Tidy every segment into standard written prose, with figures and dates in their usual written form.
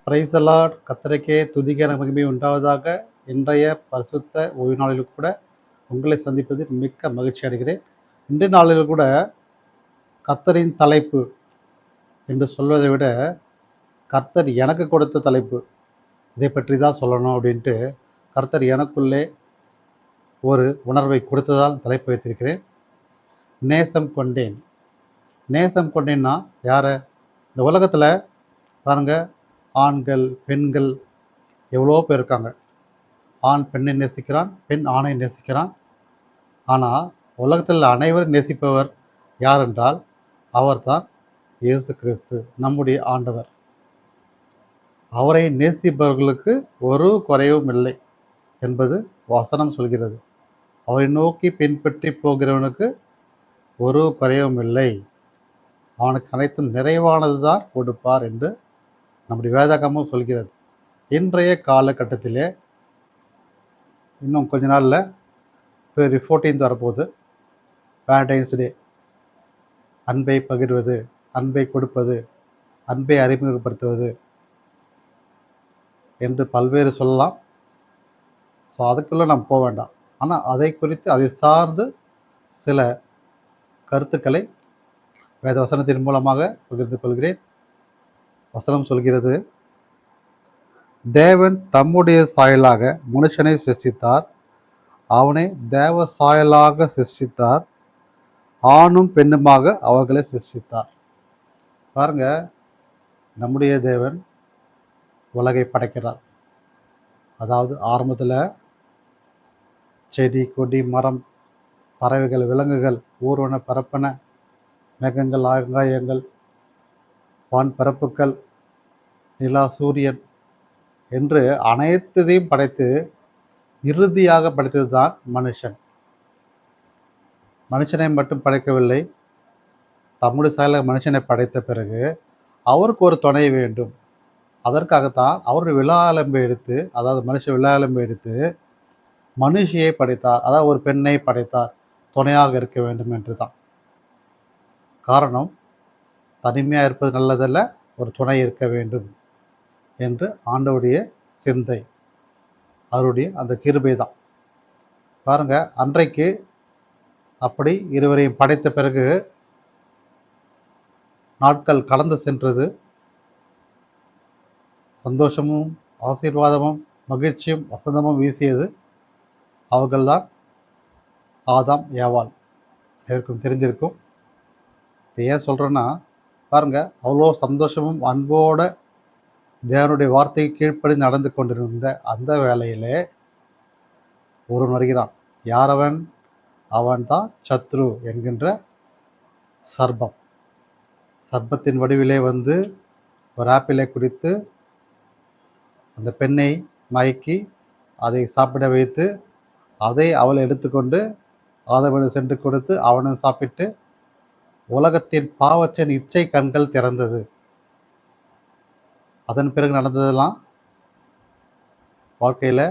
Price the Lord. கர்த்தருக்கே துதிகர மகிமை உண்டாவதாக. இன்றைய பரிசுத்த ஓய்வு நாளில் கூட உங்களை சந்திப்பதில் மிக்க மகிழ்ச்சி அடைகிறேன். இன்றைய நாளில் கூட கர்த்தரின் தலைப்பு என்று சொல்வதை விட கர்த்தர் எனக்கு கொடுத்த தலைப்பு இதை பற்றி தான் சொல்லணும் அப்படின்ட்டு கர்த்தர் எனக்குள்ளே ஒரு உணர்வை கொடுத்ததால் தலைப்பு வைத்திருக்கிறேன். நேசம் கொண்டேன். நேசம் கொண்டேன்னா யாரை? இந்த உலகத்தில் பாருங்கள், ஆண்கள் பெண்கள் எவ்வளோ பேர் இருக்காங்க. ஆண் பெண்ணை நேசிக்கிறான், பெண் ஆணை நேசிக்கிறான். ஆனால் உலகத்தில் அனைவரும் நேசிப்பவர் யார் என்றால் அவர்தான் இயேசு கிறிஸ்து, நம்முடைய ஆண்டவர். அவரை நேசிப்பவர்களுக்கு ஒரு குறைவும் இல்லை என்பது வசனம் சொல்கிறது. அவரை நோக்கி பின்பற்றி போகிறவனுக்கு ஒரு குறைவும் இல்லை, அவனுக்கு அனைத்தும் நிறைவானது தான் கொடுப்பார் என்று நம்முடைய வேதாகமும் சொல்கிறது. இன்றைய காலகட்டத்திலே இன்னும் கொஞ்ச நாளில் February 14 வரப்போகுது. வேலண்டைன்ஸ் டே. அன்பை பகிர்வது, அன்பை கொடுப்பது, அன்பை அறிமுகப்படுத்துவது என்று பல்வேறு சொல்லலாம். ஸோ அதுக்குள்ளே நம்ம போக வேண்டாம். ஆனால் அதை குறித்து அதை சார்ந்து சில கருத்துக்களை வேத வசனத்தின் மூலமாக பகிர்ந்து கொள்கிறேன். வசனம் சொல்கிறது, தேவன் தம்முடைய சாயலாக மனுஷனை சிருஷ்டித்தார், அவனை தேவ சாயலாக சிருஷ்டித்தார், ஆணும் பெண்ணுமாக அவர்களை சிருஷ்டித்தார். பாருங்க, நம்முடைய தேவன் உலகை படைக்கிறார். அதாவது ஆரம்பத்தில் செடி கொடி மரம் பறவைகள் விலங்குகள் ஊர்வன பரப்பன மேகங்கள் ஆகாயங்கள் வான் பரப்புக்கள் நிலா சூரியன் என்று அனைத்தையும் படைத்து இறுதியாக படைத்தது தான் மனுஷன். மனுஷனை மட்டும் படைக்கவில்லை, தம்முடைய சாயலாக மனுஷனை படைத்த பிறகு அவருக்கு ஒரு துணை வேண்டும். அதற்காகத்தான் அவருடைய விழாலம்பை எடுத்து, அதாவது மனுஷ விழாலம்பை எடுத்து மனுஷியை படைத்தார். அதாவது ஒரு பெண்ணை படைத்தார், துணையாக இருக்க வேண்டும் என்று தான். காரணம், தனிமையாக இருப்பது நல்லதல்ல, ஒரு துணை இருக்க வேண்டும் என்று ஆண்டவருடைய சிந்தை, அவருடைய அந்த கிருபை தான். பாருங்க, அன்றைக்கு அப்படி இருவரையும் படைத்த பிறகு நாட்கள் கடந்து சென்றது. சந்தோஷமும் ஆசீர்வாதமும் மகிழ்ச்சியும் வசந்தமும் வீசியது. அவர்கள்தான் ஆதாம் ஏவாள். எல்லாருக்கும் தெரிஞ்சிருக்கும். ஏன் சொல்கிறேன்னா, பாருங்கள், அவ்வளோ சந்தோஷமும் அன்போட தேவனுடைய வார்த்தைக்கு கீழ்ப்படி நடந்து கொண்டிருந்த அந்த வேளையிலே ஒருவன் வருகிறான். யார் அவன்? அவன்தான் சத்ரு என்கின்ற சர்ப்பம். சர்ப்பத்தின் வடிவிலே வந்து ஒரு ஆப்பிளை குடித்து அந்த பெண்ணை மயக்கி அதை சாப்பிட வைத்து அதை அவளை எடுத்துக்கொண்டு ஆதவனை சென்று கொடுத்து அவனும் சாப்பிட்டு உலகத்தின் பாவத்தின் இச்சை கண்கள் திறந்தது. அதன் பிறகு நடந்ததெல்லாம் வாழ்க்கையில்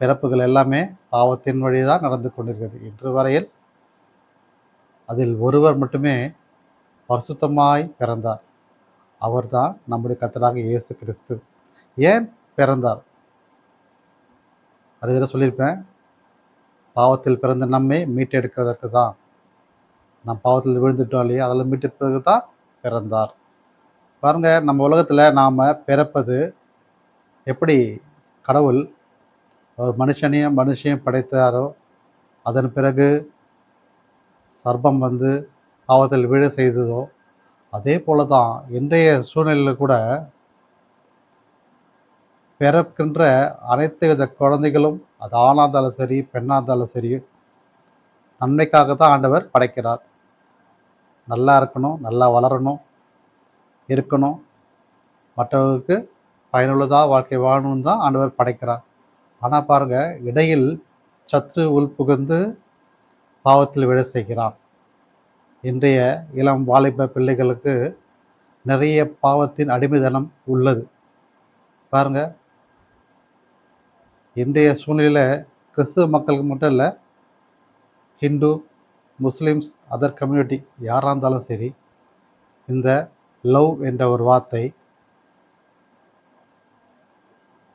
பிறப்புகள் எல்லாமே பாவத்தின் வழி தான் நடந்து கொண்டிருக்கிறது. இன்று வரையில் அதில் ஒருவர் மட்டுமே பரிசுத்தமாய் பிறந்தார். அவர்தான் நம்முடைய கர்த்தராக இயேசு கிறிஸ்து. ஏன் பிறந்தார்? அது இதில் சொல்லியிருப்பேன். பாவத்தில் பிறந்த நம்மை மீட்டெடுக்கிறதுக்கு தான். நம் பாவத்தில் விழுந்துட்டோம் இல்லையா, அதில் மீட்டெடுப்பதற்கு தான் பிறந்தார். பாருங்கள், நம்ம உலகத்தில் நாம் பிறப்பது எப்படி கடவுள் ஒரு மனுஷனையும் படைத்தாரோ, அதன் பிறகு சர்ப்பம் வந்து பாவத்தில் விழ செய்ததோ, அதே போல தான் இன்றைய சூழ்நிலையில் கூட பிறக்கின்ற அனைத்து வித குழந்தைகளும், அது ஆணாக இருந்தாலும் சரி பெண்ணாக இருந்தாலும் சரி, நன்மைக்காக தான் ஆண்டவர் படைக்கிறார். நல்லா இருக்கணும், நல்லா வளரணும், இருக்கணும், மற்றவர்களுக்கு பயனுள்ளதாக வாழ்க்கை வாழணும்னு தான் ஆண்டவர் படைக்கிறார். ஆனால் பாருங்கள், இடையில் சத்ரு உள்புகுந்து பாவத்தில் விழ செய்கிறான். இன்றைய இளம் வாலிப பிள்ளைகளுக்கு நிறைய பாவத்தின் அடிமைதனம் உள்ளது. பாருங்கள், இன்றைய சூழ்நிலையில் கிறிஸ்துவ மக்களுக்கு மட்டும் இல்லை, ஹிந்து, முஸ்லிம்ஸ், அதர் கம்யூனிட்டி யாராக இருந்தாலும் சரி, இந்த லவ் என்ற ஒரு வார்த்தை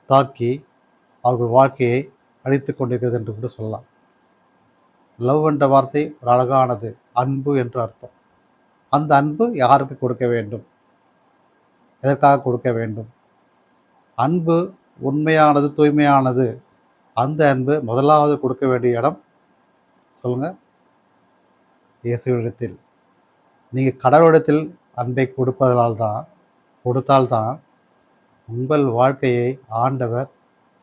தாக்கி அவர்கள் வாழ்க்கையை அழித்து கொண்டிருக்கிறது என்று கூட சொல்லலாம். லவ் என்ற வார்த்தை ஒரு அழகானது, அன்பு என்று அர்த்தம். அந்த அன்பு யாருக்கு கொடுக்க வேண்டும், எதற்காக கொடுக்க வேண்டும்? அன்பு உண்மையானது, தூய்மையானது. அந்த அன்பு முதலாவது கொடுக்க வேண்டிய இடம் சொல்லுங்க, இயேசுவிடத்தில். நீங்கள் கடவுளிடத்தில் அன்பை கொடுத்தால்தான் உங்கள் வாழ்க்கையை ஆண்டவர்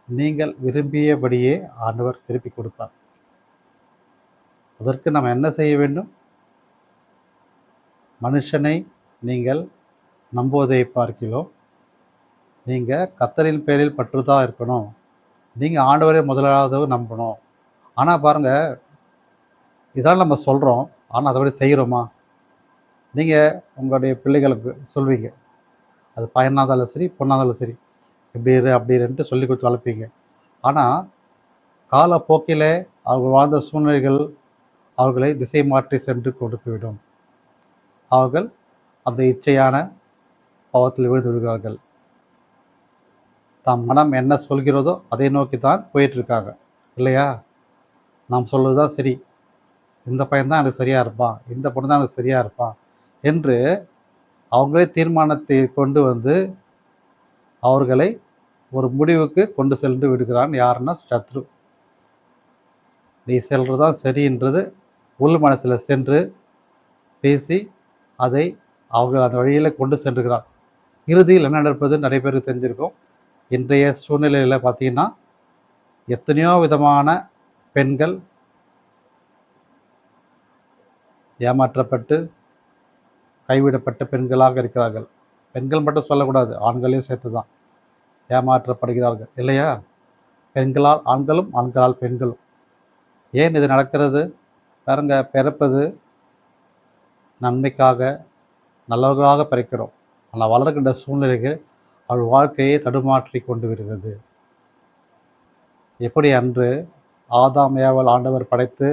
நீங்கள் விரும்பியபடியே ஆண்டவர் திருப்பி கொடுப்பார். அதற்கு நாம் என்ன செய்ய வேண்டும்? மனுஷனை நீங்கள் நம்புவதை பார்க்கிலோ நீங்கள் கர்த்தரின் பேரில் பற்றுதான் இருக்கணும். நீங்கள் ஆண்டவரை முதலாவது நம்பணும். ஆனால் பாருங்கள், இதெல்லாம் நம்ம சொல்கிறோம், ஆனால் அதை விட செய்கிறோமா? நீங்கள் உங்களுடைய பிள்ளைகளுக்கு சொல்வீங்க, அது பையனாக இருந்தாலும் சரி, பொண்ணாக இருந்தாலும் சரி, இப்படி இரு அப்படி இருன்ட்டு சொல்லி கொடுத்து வளர்ப்பீங்க. ஆனால் காலப்போக்கில் அவர்கள் வாழ்ந்த சூழ்நிலைகள் அவர்களை திசை மாற்றி சென்று கொடுத்துவிடும். அவர்கள் அந்த இச்சையான பாவத்தில் விழுந்து விடுகிறார்கள். தம் மனம் என்ன சொல்கிறதோ அதை நோக்கி தான் போயிட்டுருக்காங்க, இல்லையா? நாம் சொல்வது தான் சரி, இந்த பையன் தான் எனக்கு சரியாக இருப்பான், இந்த பொண்ணு தான் எனக்கு சரியாக இருப்பான் என்று அவங்களே தீர்மானத்தை கொண்டு வந்து அவர்களை ஒரு முடிவுக்கு கொண்டு சென்று விடுகிறான். யாருன்னா சத்ரு. நீ செல்றதான் சரின்றது உள் மனசில் சென்று பேசி அதை அவர்கள் அந்த வழியில் கொண்டு சென்றுகிறான். இறுதியில் என்ன நடப்பது நிறைய பேருக்கு தெரிஞ்சிருக்கும். இன்றைய சூழ்நிலையில் பார்த்தீங்கன்னா எத்தனையோ விதமான பெண்கள் ஏமாற்றப்பட்டு கைவிடப்பட்ட பெண்களாக இருக்கிறார்கள். பெண்கள் மட்டும் சொல்லக்கூடாது, ஆண்களையும் சேர்த்து தான் ஏமாற்றப்படுகிறார்கள், இல்லையா? பெண்களால் ஆண்களும், ஆண்களால் பெண்களும். ஏன் இது நடக்கிறது? பாருங்க, பிறப்பது நன்மைக்காக, நல்லவர்களாக பிறக்கிறோம். ஆனால் வளர்கின்ற சூழ்நிலைகள் அவள் வாழ்க்கையை தடுமாற்றி கொண்டு வருகிறது. எப்படி அன்று ஆதாம் ஏவாள் ஆண்டவர் படைத்து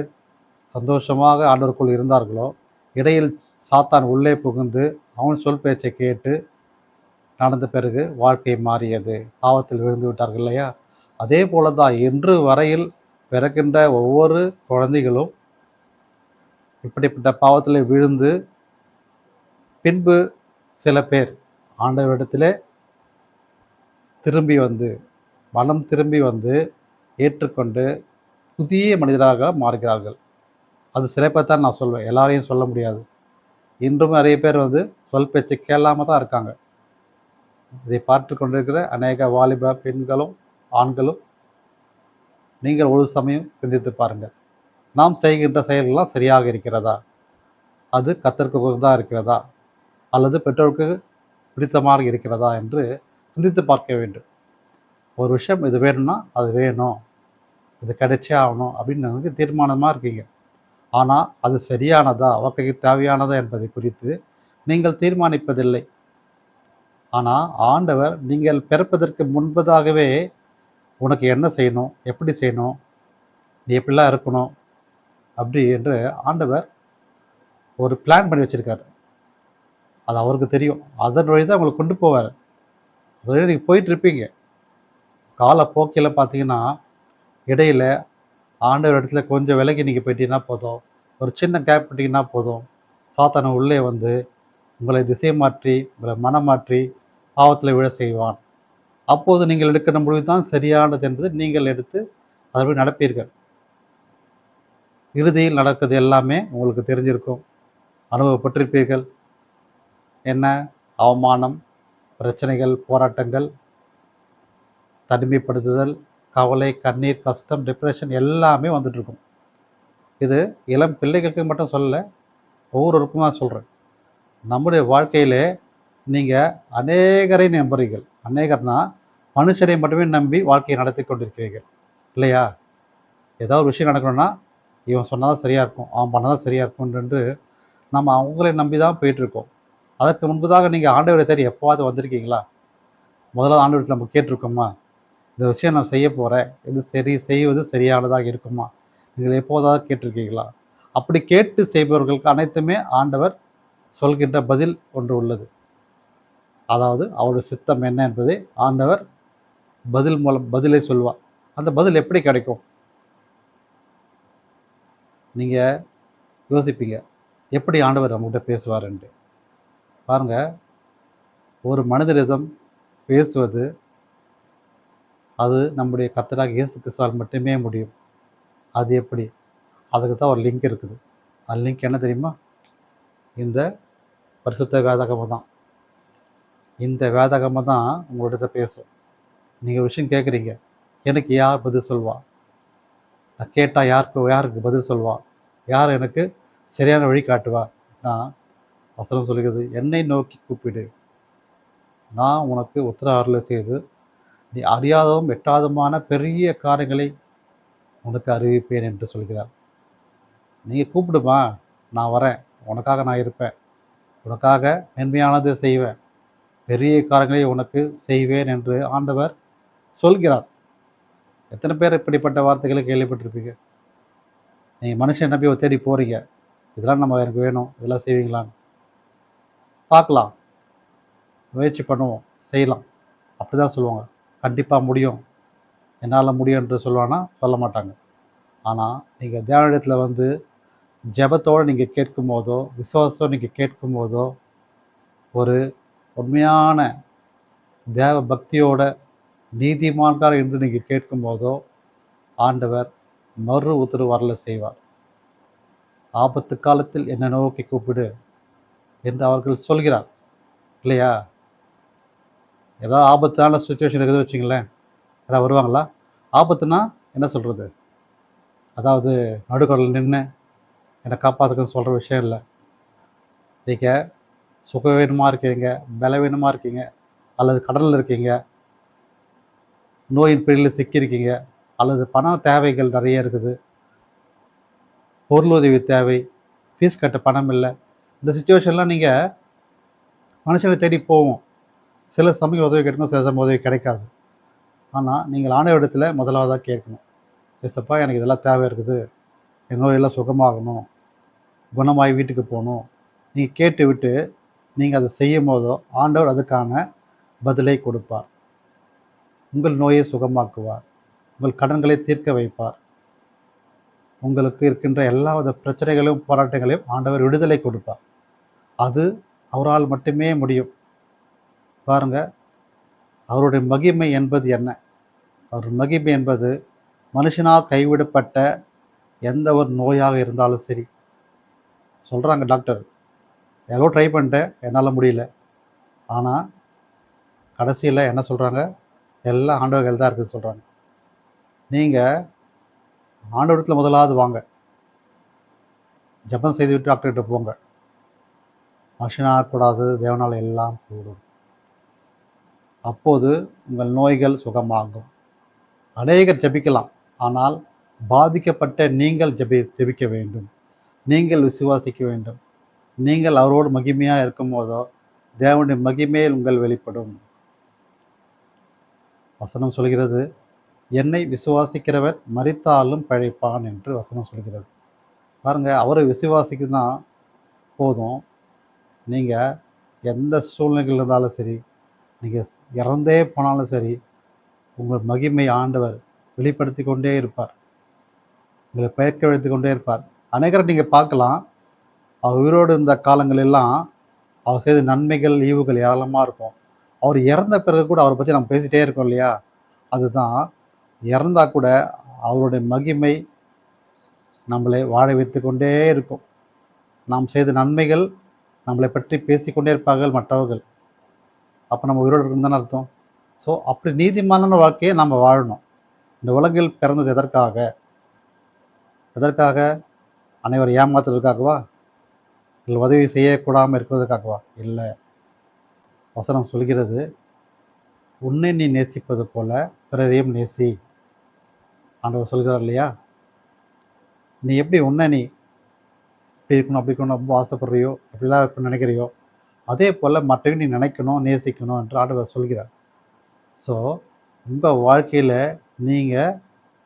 சந்தோஷமாக ஆண்டவருக்குள் இருந்தார்களோ, இடையில் சாத்தான் உள்ளே புகுந்து அவன் சொல் பேச்சை கேட்டு நடந்த பிறகு வாழ்க்கை மாறியது, பாவத்தில் விழுந்து விட்டார்கள், இல்லையா? அதே போல தான் இன்று வரையில் பிறக்கின்ற ஒவ்வொரு குழந்தைகளும் இப்படிப்பட்ட பாவத்தில் விழுந்து பின்பு சில பேர் ஆண்டவரிடத்திலே திரும்பி வந்து மனம் திரும்பி வந்து ஏற்றுக்கொண்டு புதிய மனிதராக மாறுகிறார்கள். அது சிறப்பைத்தான் நான் சொல்வேன், எல்லாரையும் சொல்ல முடியாது. இன்றும் நிறைய பேர் வந்து சொல் பேச்சு கேளாமல் தான் இருக்காங்க. இதை பார்த்து கொண்டிருக்கிற அநேக வாலிப பெண்களும் ஆண்களும் நீங்கள் ஒரு சமயம் சிந்தித்து பாருங்கள், நாம் செய்கின்ற செயல்கள்லாம் சரியாக இருக்கிறதா? அது கர்த்தருக்கு உகந்ததாக இருக்கிறதா? அல்லது பெற்றோருக்கு பிடித்தமாக இருக்கிறதா என்று சிந்தித்து பார்க்க வேண்டும். ஒரு விஷயம் இது வேணும்னா அது வேணும், இது கிடைச்சே ஆகணும் அப்படின்னு நமக்கு தீர்மானமாக இருக்கீங்க. ஆனால் அது சரியானதா, வாழ்க்கைக்கு தேவையானதா என்பதை குறித்து நீங்கள் தீர்மானிப்பதில்லை. ஆனால் ஆண்டவர் நீங்கள் பிறப்பதற்கு முன்பதாகவே உனக்கு என்ன செய்யணும், எப்படி செய்யணும், நீ எப்படிலாம் இருக்கணும் அப்படி என்று ஆண்டவர் ஒரு பிளான் பண்ணி வச்சுருக்காரு. அது அவருக்கு தெரியும். அதன் வழி தான் உங்களை கொண்டு போவார். அது வழி நீங்கள் போயிட்டுருப்பீங்க. காலப்போக்கில் பார்த்தீங்கன்னா இடையில் ஆண்டவர் இடத்துல கொஞ்சம் விலகி நீங்கள் போயிட்டீங்கன்னா போதும், ஒரு சின்ன கேப் விட்டிங்கன்னா போதும், சாத்தான உள்ளே வந்து உங்களை திசை மாற்றி, உங்களை மனம் மாற்றி பாவத்தில் விழ செய்வான். அப்போது நீங்கள் எடுக்கிற முடிவு தான் சரியானது என்பது நீங்கள் எடுத்து அதன்படி நடப்பீர்கள். இறுதியில் நடக்குது எல்லாமே உங்களுக்கு தெரிஞ்சிருக்கும், அனுபவப்பட்டிருப்பீர்கள். என்ன? அவமானம், பிரச்சனைகள், போராட்டங்கள், தனிமைப்படுத்துதல், கவலை, கண்ணீர், கஷ்டம், டிப்ரெஷன் எல்லாமே வந்துட்டுருக்கும். இது இளம் பிள்ளைகளுக்கு மட்டும் சொல்லலை, ஒவ்வொருவருக்குமா சொல்கிறேன். நம்முடைய வாழ்க்கையிலே நீங்கள் அநேகரை நம்புறீர்கள். அநேகர்னா மனுஷனை மட்டுமே நம்பி வாழ்க்கையை நடத்தி கொண்டிருக்கிறீர்கள், இல்லையா? ஏதாவது ஒரு விஷயம் நடக்கணும்னா இவன் சொன்னால் தான் சரியாக இருக்கும், அவன் பண்ணால் தான் சரியாக இருக்கும்ன்று நம்ம அவங்களை நம்பி தான் போயிட்டுருக்கோம். அதற்கு முன்பதாக நீங்கள் ஆண்டவரை தேடி எப்போவாது வந்திருக்கீங்களா? முதல்ல ஆண்டவரத்தில் நம்ம கேட்டிருக்கோமா? இந்த விஷயம் நான் செய்ய போகிறேன், இது செய்வது சரியானதாக இருக்குமா? நீங்கள் எப்போதாவது கேட்டிருக்கீங்களா? அப்படி கேட்டு செய்பவர்களுக்கு அனைத்துமே ஆண்டவர் சொல்கின்ற பதில் ஒன்று உள்ளது. அதாவது அவருடைய சித்தம் என்ன என்பதை ஆண்டவர் பதிலை சொல்வா. அந்த பதில் எப்படி கிடைக்கும்? நீங்கள் யோசிப்பீங்க, எப்படி ஆண்டவர் நம்மகிட்ட பேசுவாருன்ட்டு. பாருங்க, ஒரு மனிதரிடம் பேசுவது அது நம்முடைய கர்த்தராகிய இயேசு கிறிஸ்துவால் மட்டுமே முடியும். அது எப்படி? அதுக்கு தான் ஒரு லிங்க் இருக்குது. அந்த லிங்க் என்ன தெரியுமா? இந்த பரிசுத்த வேதாகமம் தான். இந்த வேதாகமம் தான் உங்கள்கிட்ட பேசும். நீங்கள் விஷயம் கேட்குறீங்க, எனக்கு யார் பதில் சொல்வா? நான் கேட்டால் யாருக்கு பதில் சொல்வா? யார் எனக்கு சரியான வழி காட்டுவா? நான் வசனம் சொல்லுகிறது, என்னை நோக்கி கூப்பிடு, நான் உனக்கு உத்தர அருளை செய்து நீ அறியாததும் எட்டாததுமான பெரிய காரியங்களை உனக்கு அறிவிப்பேன் என்று சொல்கிறார். நீங்கள் கூப்பிடுமா, நான் வரேன், உனக்காக நான் இருப்பேன், உனக்காக மென்மையானதை செய்வேன், பெரிய காரியங்களை உனக்கு செய்வேன் என்று ஆண்டவர் சொல்கிறார். எத்தனை பேர் இப்படிப்பட்ட வார்த்தைகளை கேள்விப்பட்டிருப்பீங்க? நீங்கள் மனுஷன் நம்பி தேடி போகிறீங்க, இதெல்லாம் நம்ம எனக்கு வேணும், இதெல்லாம் செய்வீங்களான்னு பார்க்கலாம், முயற்சி பண்ணுவோம், செய்யலாம், அப்படி தான் சொல்லுவாங்க. கண்டிப்பாக முடியும், என்னால் முடியும் என்று சொல்லுவானா? சொல்ல மாட்டாங்க. ஆனால் நீங்கள் தேவனிடத்தில் வந்து ஜெபத்தோடு நீங்கள் கேட்கும் போதோ, விசுவாசத்தோடு நீங்கள் கேட்கும் போதோ, ஒரு உண்மையான தேவ பக்தியோட நீதிமான்கள் என்று நீங்கள் கேட்கும் போதோ, ஆண்டவர் மறு உத்தரவு வரல செய்வார். ஆபத்து காலத்தில் என்னை நோக்கி கூப்பிடு என்று அவர்கள் சொல்கிறார் இல்லையா? ஏதாவது ஆபத்தான சுச்சுவேஷன் இருக்குது வச்சுங்களேன், யாராவது வருவாங்களா? ஆபத்துனா என்ன சொல்கிறது? அதாவது நடுக்கடலில் நின்று என்னை காப்பாற்றுக்குன்னு சொல்கிற விஷயம் இல்லை. நீங்கள் சுகவீனமாக இருக்கீங்க, பலவீனமாக இருக்கீங்க, அல்லது கடலில் இருக்கீங்க, நோயின் பிடியில் சிக்கியிருக்கீங்க, அல்லது பண தேவைகள் நிறைய இருக்குது, பொருளுதவி தேவை, ஃபீஸ் கட்ட பணம் இல்லை. இந்த சுச்சுவேஷன்லாம் நீங்கள் மனுஷனை தேடி போவோம். சில சமயம் உதவி கிடைக்கும், சில சமயம் உதவி கிடைக்காது. ஆனால் நீங்கள் ஆண்டவரிடத்தில் முதலாவதாக கேட்கணும், ஏசப்பா எனக்கு இதெல்லாம் தேவை இருக்குது, என் நோயெல்லாம் சுகமாகணும், குணமாகி வீட்டுக்கு போகணும். நீங்கள் கேட்டு விட்டு நீங்கள் அதை செய்யும் போதோ ஆண்டவர் அதுக்கான பதிலை கொடுப்பார். உங்கள் நோயை சுகமாக்குவார், உங்கள் கடன்களை தீர்க்க வைப்பார், உங்களுக்கு இருக்கின்ற எல்லா வித பிரச்சனைகளையும் போராட்டங்களையும் ஆண்டவர் விடுதலை கொடுப்பார். அது அவரால் மட்டுமே முடியும். பாருங்கள், அவருடைய மகிமை என்பது என்ன? அவர் மகிமை என்பது மனுஷனால் கைவிடப்பட்ட எந்த ஒரு நோயாக இருந்தாலும் சரி. சொல்கிறாங்க டாக்டர், எவ்வளோ ட்ரை பண்ணிட்டேன், என்னால் முடியல. ஆனால் கடைசியில் என்ன சொல்கிறாங்க? எல்லாம் ஆண்டவர் கையில் தான் இருக்குது சொல்கிறாங்க. நீங்கள் ஆண்டவரத்தில் முதலாவது வாங்க, ஜெபம் செய்துவிட்டு டாக்டர்கிட்ட போங்க. மனுஷனால் கூடாது, தேவனால் எல்லாம் கூடும். அப்போது உங்கள் நோய்கள் சுகமாகும். அநேகர் ஜெபிக்கலாம், ஆனால் பாதிக்கப்பட்ட நீங்கள் ஜெபிக்க வேண்டும். நீங்கள் விசுவாசிக்க வேண்டும். நீங்கள் அவரோடு மகிமையாக இருக்கும் போதோ தேவனுடைய மகிமையில் உங்கள் வெளிப்படும். வசனம் சொல்கிறது, என்னை விசுவாசிக்கிறவர் மரித்தாலும் பிழைப்பான் என்று வசனம் சொல்கிறது. பாருங்கள், அவரை விசுவாசிக்குன்னா போதும், நீங்கள் எந்த சூழ்நிலைகள் இருந்தாலும் சரி, நீங்கள் இறந்தே போனாலும் சரி, உங்கள் மகிமை ஆண்டவர் வெளிப்படுத்தி கொண்டே இருப்பார், உங்களை பெயர்க்க வைத்து கொண்டே இருப்பார். அநேகரை நீங்கள் பார்க்கலாம், அவர் உயிரோடு இருந்த காலங்களெல்லாம் அவர் செய்த நன்மைகள் ஈவுகள் ஏராளமாக இருக்கும். அவர் இறந்த பிறகு கூட அவரை பற்றி நம்ம பேசிகிட்டே இருக்கோம் இல்லையா? அதுதான், இறந்தால் கூட அவருடைய மகிமை நம்மளை வாழ வைத்து கொண்டே இருக்கும். நாம் செய்த நன்மைகள் நம்மளை பற்றி பேசிக்கொண்டே இருப்பார்கள் மற்றவர்கள். அப்போ நம்ம உயிரோடு இருக்குன்னு தானே அர்த்தம். ஸோ அப்படி நீதிமான வாழ்க்கையை நம்ம வாழணும். இந்த உலகில் பிறந்தது எதற்காக? எதற்காக? அனைவரை ஏமாத்துறதுக்காகவா? இல்லை உதவி செய்யக்கூடாமல் இருக்கிறதுக்காகவா? இல்லை. வசனம் சொல்கிறது, உன்னை நீ நேசிப்பது போல பிறரையும் நேசி. ஆண்டவர் சொல்கிறார் இல்லையா? நீ எப்படி உன்னை நீ இப்படி இருக்கணும் அப்படி இருக்கணும் ரொம்ப ஆசைப்படுறியோ, அப்படிலாம் இப்போ நினைக்கிறியோ, அதே போல் மற்றவங்க நீ நினைக்கணும், நேசிக்கணும் என்று ஆண்டவர் சொல்கிறார். ஸோ உங்கள் வாழ்க்கையில் நீங்கள்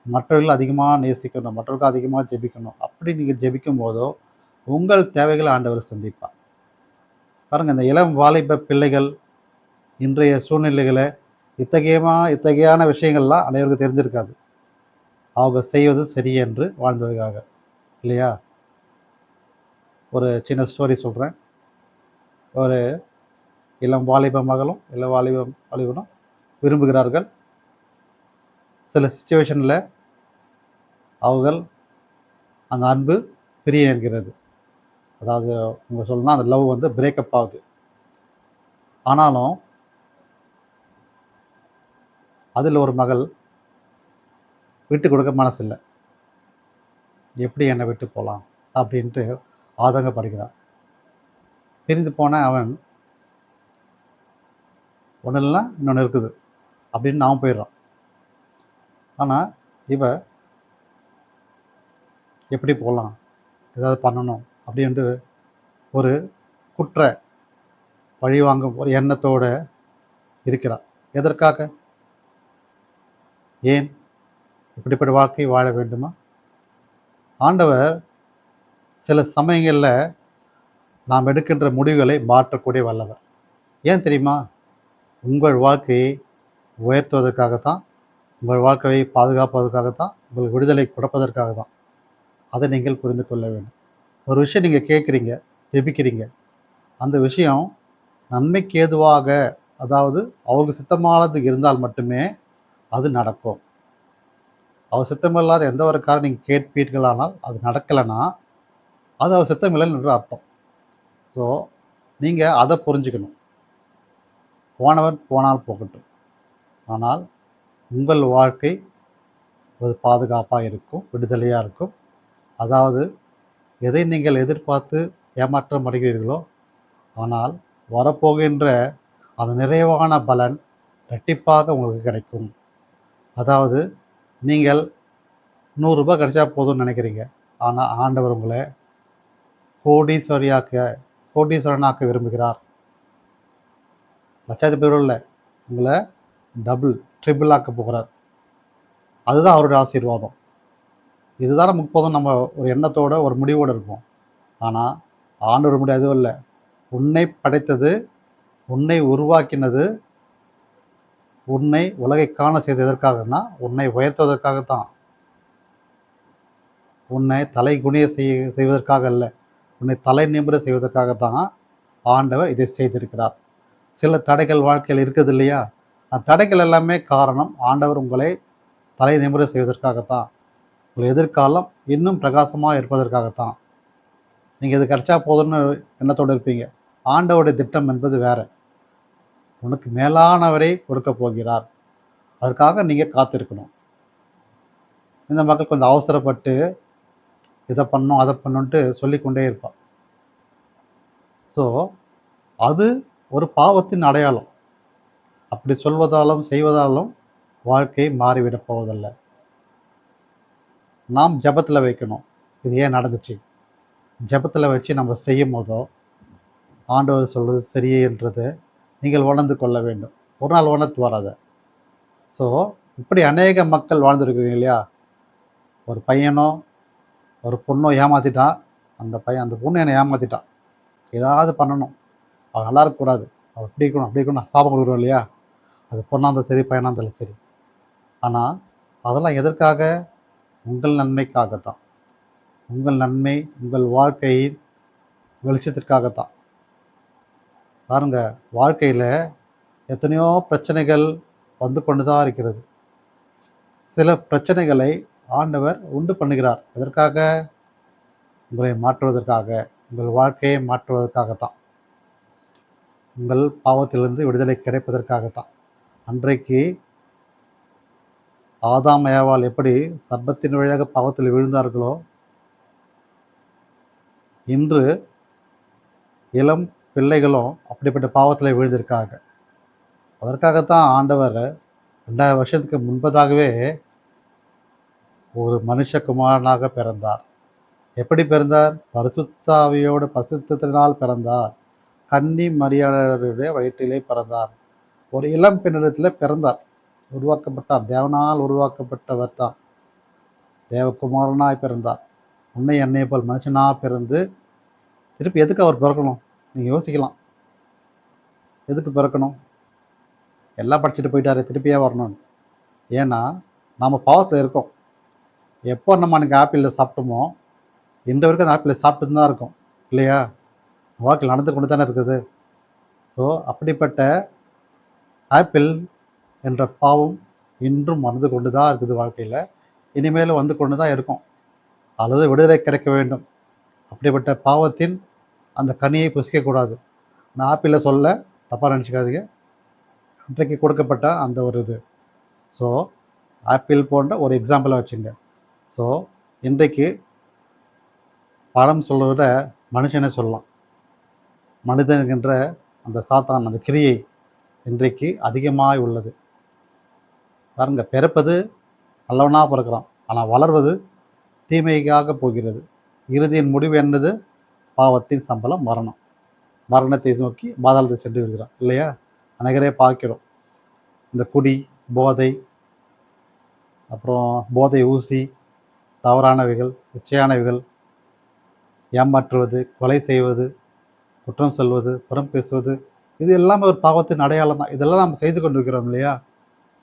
மற்றவர்கள் அதிகமாக நேசிக்கணும், மற்றவர்கள் அதிகமாக ஜெபிக்கணும். அப்படி நீங்கள் ஜெபிக்கும் போதோ உங்கள் தேவைகளை ஆண்டவர் சந்திப்பார். பாருங்கள், இந்த இளம் வாலிப பிள்ளைகள் இன்றைய சூழ்நிலைகளை இத்தகையான விஷயங்கள்லாம் அனைவருக்கும் தெரிஞ்சிருக்காது. அவங்க செய்வது சரி என்று வாழ்ந்ததுக்காக, இல்லையா? ஒரு சின்ன ஸ்டோரி சொல்கிறேன். ஒரு இளம் வாலிப மகளும் வாலிபனும் விரும்புகிறார்கள். சில சுச்சுவேஷனில் அவர்கள் அந்த அன்பு பிரிய என்கிறது. அதாவது உங்க சொல்லணும்னா அந்த லவ் வந்து பிரேக்கப் ஆகுது. ஆனாலும் அதில் ஒரு மகள் விட்டு கொடுக்க மனசில்லை. எப்படி என்னை விட்டு போகலாம் அப்படின்ட்டு ஆதங்கப்படுகிறான். பிரிந்து போன அவன் ஒன்றும் இல்லைனா இன்னொன்று இருக்குது அப்படின்னு நான் போயிடுறான். ஆனால் இவ எப்படி போகலாம், ஏதாவது பண்ணணும் அப்படின்ட்டு ஒரு குற்ற பழிவாங்கும் ஒரு எண்ணத்தோடு இருக்கிறார். எதற்காக? ஏன் இப்படிப்பட்ட வாழ்க்கை வாழ வேண்டுமா? ஆண்டவர் சில சமயங்களில் நாம் எடுக்கின்ற முடிவுகளை மாற்றக்கூடிய வல்லவர். ஏன் தெரியுமா? உங்கள் வாழ்க்கையை உயர்த்துவதற்காகத்தான், உங்கள் வாழ்க்கையை பாதுகாப்பதற்காகத்தான், உங்களுக்கு விடுதலை கொடுப்பதற்காக தான். அதை நீங்கள் புரிந்து கொள்ள வேண்டும். ஒரு விஷயம் நீங்கள் கேட்குறீங்க, ஜெபிக்கிறீங்க, அந்த விஷயம் நன்மைக்கு ஏதுவாக, அதாவது அவருக்கு சித்தமானது இருந்தால் மட்டுமே அது நடக்கும். அவர் சித்தமில்லாத எந்த ஒரு காரணம் நீங்கள் கேட்பீர்களானால் அது நடக்கலைன்னா அது அவர் சித்தமில்லைன்னு என்று அர்த்தம். ஸோ நீங்கள் அதை புரிஞ்சுக்கணும். போனவர் போனால் போகட்டும், ஆனால் உங்கள் வாழ்க்கை ஒரு பாதுகாப்பாக இருக்கும், விடுதலையாக இருக்கும். அதாவது எதை நீங்கள் எதிர்பார்த்து ஏமாற்றம் அடைகிறீர்களோ, ஆனால் வரப்போகின்ற அந்த நிறைவான பலன் இரட்டிப்பாக உங்களுக்கு கிடைக்கும். அதாவது நீங்கள் ரூ. 100 கிடைச்சா போதும்னு நினைக்கிறீங்க. ஆனால் ஆண்டவர் உங்களை கோடீஸ்வரனாக்க விரும்புகிறார். லட்சாதிபதி இல்லை, உங்களை டபுள் ட்ரிபிள் ஆக்க போகிறார். அதுதான் அவருடைய ஆசீர்வாதம். இதுதான் நமக்கு போதும் நம்ம ஒரு எண்ணத்தோட ஒரு முடிவோடு இருப்போம். ஆனால் ஆண்டவர் முடிவு அதுவும் இல்லை. உன்னை படைத்தது, உன்னை உருவாக்கினது, உன்னை உலகை காண செய்தது எதற்காகனா உன்னை உயர்த்துவதற்காகத்தான். உன்னை தலை குனிய செய்வதற்காக அல்ல, உன்னை தலை நிமிர செய்வதற்காகத்தான் ஆண்டவர் இதை செய்திருக்கிறார். சில தடைகள் வாழ்க்கையில் இருக்குது இல்லையா? அந்த தடைகள் எல்லாமே காரணம் ஆண்டவர் உங்களை தலை நிமிர செய்வதற்காகத்தான். உங்கள் எதிர்காலம் இன்னும் பிரகாசமாக இருப்பதற்காகத்தான். நீங்கள் இது கிடைச்சா போதும்னு எண்ணத்தோடு இருப்பீங்க. ஆண்டவருடைய திட்டம் என்பது வேற. உனக்கு மேலானவரை கொடுக்க போகிறார். அதற்காக நீங்கள் காத்திருக்கணும். இந்த மக்கள் கொஞ்சம் அவசரப்பட்டு இதை பண்ணணும் அதை பண்ணணுன்ட்டு சொல்லிக்கொண்டே இருப்பாள். ஸோ அது ஒரு பாவத்தின் அடையாளம். அப்படி சொல்வதாலும் செய்வதாலும் வாழ்க்கை மாறிவிடப் போவதில்லை. நாம் ஜபத்தில் வைக்கணும், இது ஏன் நடந்துச்சு. ஜபத்தில் வச்சு நம்ம செய்யும் போதோ ஆண்டவர் சொல்வது சரியே என்றது நீங்கள் உணர்ந்து கொள்ள வேண்டும். ஒரு நாள் உணர்த்து வராத. ஸோ இப்படி அநேக மக்கள் வாழ்ந்துருக்குறீங்க இல்லையா? ஒரு பையனோ ஒரு பொண்ணோ ஏமாற்றிட்டான், அந்த பொண்ணு என்னை ஏமாற்றிட்டான், ஏதாவது பண்ணணும், அவள் நல்லா இருக்கக்கூடாது, அவள் இப்படி இருக்கணும் அப்படி இருக்கணும் சாபம் கொடுக்குறோம் இல்லையா? அது பொண்ணாக இருந்தாலும் சரி, பையனாக இருந்தாலும் சரி. ஆனால் அதெல்லாம் எதற்காக? உங்கள் நன்மைக்காகத்தான். உங்கள் நன்மை, உங்கள் வாழ்க்கையின் வெளிச்சத்திற்காகத்தான். பாருங்க, வாழ்க்கையில் எத்தனையோ பிரச்சனைகள் வந்து கொண்டு தான் இருக்கிறது. சில பிரச்சனைகளை ஆண்டவர் உண்டு பண்ணுகிறார். எதற்காக? உங்களை மாற்றுவதற்காக, உங்கள் வாழ்க்கையை மாற்றுவதற்காகத்தான். உங்கள் பாவத்திலிருந்து விடுதலை கிடைப்பதற்காகத்தான். அன்றைக்கு ஆதாம் ஏவாள் எப்படி சர்ப்பத்தின் வழியாக பாவத்தில் விழுந்தார்களோ, இன்று இளம் பிள்ளைகளும் அப்படிப்பட்ட பாவத்தில் விழுந்திருக்காங்க. அதற்காகத்தான் ஆண்டவர் 2000 வருஷத்துக்கு முன்பதாகவே ஒரு மனுஷகுமாரனாக பிறந்தார். எப்படி பிறந்தார்? பரிசுத்த ஆவியோடு பரிசுத்தத்தினால் பிறந்தார். கன்னி மரியாளுடைய வயிற்றிலே பிறந்தார். ஒரு இளம் பெண்ணிடத்தில் பிறந்தார், உருவாக்கப்பட்டார். தேவனால் உருவாக்கப்பட்டவர் தான். தேவகுமாரனாய் பிறந்தார். உன்னை என்னை போல் மனுஷனாக பிறந்து திருப்பி எதுக்கு அவர் பிறக்கணும்? நீங்கள் யோசிக்கலாம். எதுக்கு பிறக்கணும்? எல்லாம் படிச்சுட்டு போயிட்டாரு, திருப்பியே வரணும்னு. ஏன்னா நம்ம பாவத்தில் இருக்கோம். எப்போ நம்ம அன்றைக்கி ஆப்பிளில் சாப்பிட்டோமோ இன்று வரைக்கும் அந்த ஆப்பிளை சாப்பிட்டு தான் இருக்கும் இல்லையா? வாழ்க்கையில் நடந்து கொண்டு தானே இருக்குது. ஸோ அப்படிப்பட்ட ஆப்பிள் என்ற பாவம் இன்றும் வந்து கொண்டு தான் இருக்குது வாழ்க்கையில். இனிமேலும் வந்து கொண்டு தான் இருக்கும். அல்லது விடுதலை கிடைக்க வேண்டும். அப்படிப்பட்ட பாவத்தின் அந்த கனியை புசிக்கக்கூடாது. நான் ஆப்பிளில் சொல்ல தப்பாக நினச்சிக்காதீங்க. இன்றைக்கு கொடுக்கப்பட்ட அந்த ஒரு இது. ஸோ ஆப்பிள் போன்ற ஒரு எக்ஸாம்பிளாக வச்சுங்க. ஸோ இன்றைக்கு பழம் சொல்கிறத விட மனுஷனே சொல்லலாம். மனிதனுக்கின்ற அந்த சாத்தான் அந்த கிரியை இன்றைக்கு அதிகமாக உள்ளது. பாருங்க, பிறப்பது நல்லவனாக பிறக்கிறான், ஆனால் வளர்வது தீமைக்காக போகிறது. இறுதியின் முடிவு என்னது? பாவத்தின் சம்பளம் மரணம். மரணத்தை நோக்கி பாதாளத்தை சென்று விடுகிறான் இல்லையா? அநேகரே பார்க்கிறோம். இந்த குடி, போதை, அப்புறம் போதை ஊசி, தவறானவைகள், இச்சையானவைகள், ஏமாற்றுவது, கொலை செய்வது, குற்றம் சொல்வது, புறம் பேசுவது, இது எல்லாமே ஒரு பாவத்தின் அடையாளம் தான். இதெல்லாம் நம்ம செய்து கொண்டிருக்கிறோம் இல்லையா?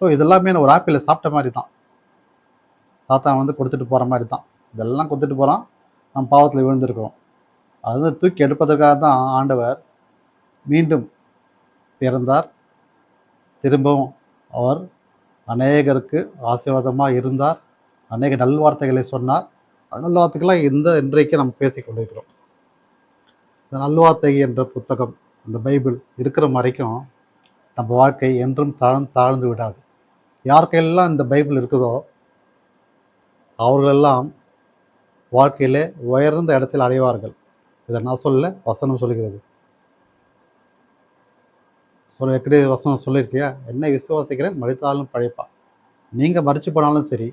ஸோ இதெல்லாமே ஒரு ஆப்பிளை சாப்பிட்ட மாதிரி தான். சாத்தான் வந்து கொடுத்துட்டு போகிற மாதிரி தான். இதெல்லாம் கொடுத்துட்டு போகிறான், நம்ம பாவத்தில் விழுந்திருக்கிறோம். அது வந்து தூக்கி எடுப்பதற்காக தான் ஆண்டவர் மீண்டும் பிறந்தார். திரும்பவும் அவர் அநேகருக்கு ஆசீர்வாதமாக இருந்தார். அநேக நல்வார்த்தைகளை சொன்னார். அந்த நல்வார்த்தைகளாக இன்றைக்கு நம்ம பேசி கொண்டிருக்கிறோம். இந்த நல்வார்த்தை என்ற புத்தகம், இந்த பைபிள் இருக்கிற வரைக்கும் நம்ம வாழ்க்கை என்றும் தாழ்ந்து விடாது. யார் கையிலெல்லாம் இந்த பைபிள் இருக்குதோ அவர்களெல்லாம் வாழ்க்கையிலே உயர்ந்த இடத்தில் அடைவார்கள். இதை நான் சொல்ல, வசனம் சொல்லுகிறது. எப்படி வசனம் சொல்லியிருக்கியா? என்னை விசுவாசிக்கிறேன், மரித்தாலும் பழைப்பான். நீங்கள் மறித்து போனாலும் சரி,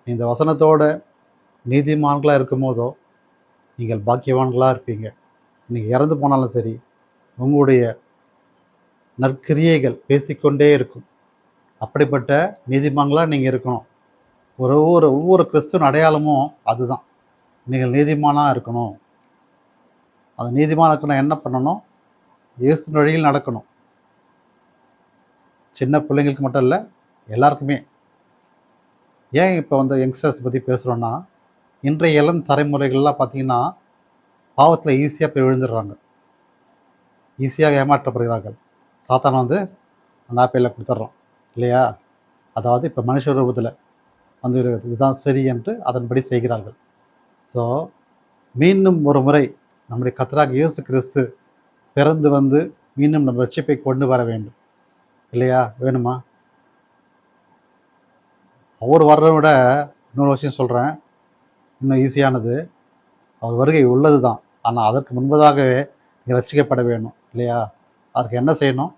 இந்த வசனத்தோட நீதிமான்களாக இருக்கும் போதோ நீங்கள் பாக்கியவான்களாக இருப்பீங்க. நீங்கள் இறந்து போனாலும் சரி, உங்களுடைய நற்கிரியைகள் பேசிக்கொண்டே இருக்கும். அப்படிப்பட்ட நீதிமான்களாக நீங்கள் இருக்கணும். ஒவ்வொரு கிறிஸ்துவ அடையாளமும் அதுதான். நீங்கள் நீதிமானாக இருக்கணும். அந்த நீதிமானாக இருக்கணும். என்ன பண்ணணும்? இயேசு வழியில் நடக்கணும். சின்ன பிள்ளைங்களுக்கு மட்டும் இல்லை, எல்லாருக்குமே. ஏன் இப்போ வந்து யங்ஸ்டர்ஸ் பற்றி பேசுகிறோன்னா, இன்றைய இளம் தலைமுறைகள்லாம் பார்த்திங்கன்னா பாவத்தில் ஈஸியாக போய் விழுந்துடுறாங்க, ஈஸியாக ஏமாற்றப்படுகிறார்கள். சாத்தான் வந்து அந்த ஆப்பிளில் கொடுத்துட்றோம் இல்லையா? அதாவது இப்போ மனுஷ ரூபத்தில் வந்து இதுதான் சரி என்று அதன்படி செய்கிறார்கள். ஸோ மீண்டும் ஒரு முறை நம்முடைய கர்த்தராகிய இயேசு கிறிஸ்து பிறந்து வந்து மீண்டும் நம்ம ரட்சிப்பை கொண்டு வர வேண்டும் இல்லையா? வேணுமா? அவர் வர்றதை விட இன்னொரு விஷயம் சொல்கிறேன், இன்னும் ஈஸியானது. அவர் வருகை உள்ளது தான், ஆனால் அதற்கு முன்பதாகவே நீங்கள் ரட்சிக்கப்பட வேணும் இல்லையா? அதுக்கு என்ன செய்யணும்?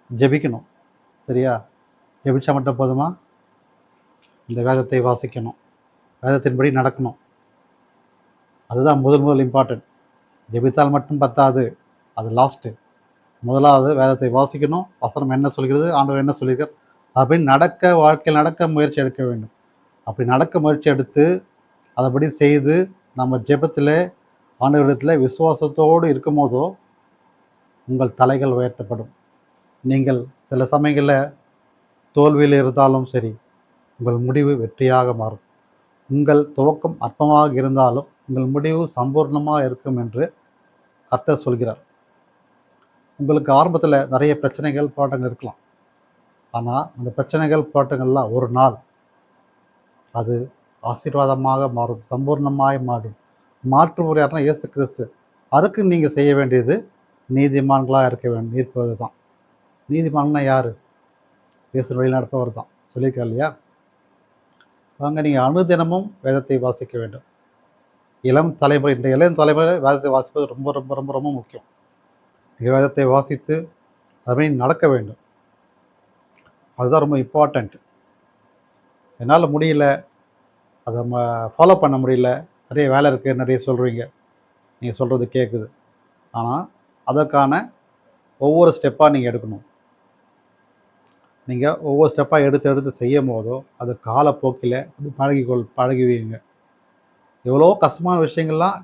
ஜெபிக்கணும். சரியா? ஜெபிச்சா மட்டும் போதுமா? இந்த வேதத்தை வாசிக்கணும், வேதத்தின்படி நடக்கணும். அதுதான் முதல் இம்பார்ட்டன்ட். ஜெபித்தால் மட்டும் பத்தாது, அது லாஸ்ட்டு. முதலாவது வேதத்தை வாசிக்கணும், வசனம் என்ன சொல்கிறது, ஆண்டவர் என்ன சொல்லியிருக்கார், அப்படி வாழ்க்கையில் நடக்க முயற்சி எடுக்க வேண்டும். அப்படி நடக்க முயற்சி எடுத்து அதைப்படி செய்து நம்ம ஜெபத்தில் ஆண்டவரிடத்தில் விசுவாசத்தோடு இருக்கும் போதோ உங்கள் தலைகள் உயர்த்தப்படும். நீங்கள் சில சமயங்களில் தோல்வியில் இருந்தாலும் சரி, உங்கள் முடிவு வெற்றியாக மாறும். உங்கள் துவக்கம் அற்பமாக இருந்தாலும் உங்கள் முடிவு சம்பூர்ணமாக இருக்கும் என்று கர்த்தர் சொல்கிறார். உங்களுக்கு ஆரம்பத்தில் நிறைய பிரச்சனைகள், போராட்டங்கள் இருக்கலாம். ஆனால் அந்த பிரச்சனைகள், போராட்டங்கள்லாம் ஒரு நாள் அது ஆசீர்வாதமாக மாறும், சம்பூர்ணமாக மாறும். மாற்று முறையான இயேசு கிறிஸ்து. அதுக்கு நீங்கள் செய்ய வேண்டியது நீதிமான்களாக இருப்பது தான். நீதிமான்னா யார்? இயேசு வழி நடப்பவர் தான். சொல்லியிருக்கார் இல்லையா? அவங்க நீங்கள் அனுதினமும் வேதத்தை வாசிக்க வேண்டும். இளம் தலைமுறை, இளம் தலைமுறை வேதத்தை வாசிப்பது ரொம்ப ரொம்ப ரொம்ப ரொம்ப முக்கியம். வேதத்தை வாசித்து அதுமாதிரி நடக்க வேண்டும். அதுதான் ரொம்ப இம்பார்ட்டண்ட். என்னால் முடியல, அதை ஃபாலோ பண்ண முடியல, நிறைய வேலை இருக்குது, நிறைய சொல்கிறீங்க, நீங்கள் சொல்கிறது கேட்குது. ஆனால் அதற்கான ஒவ்வொரு ஸ்டெப்பாக நீங்கள் எடுக்கணும். நீங்கள் ஒவ்வொரு ஸ்டெப்பாக எடுத்து செய்யும் போதோ அது காலப்போக்கில் அது பழகுவீங்க. எவ்வளோ கஷ்டமான விஷயங்கள்லாம்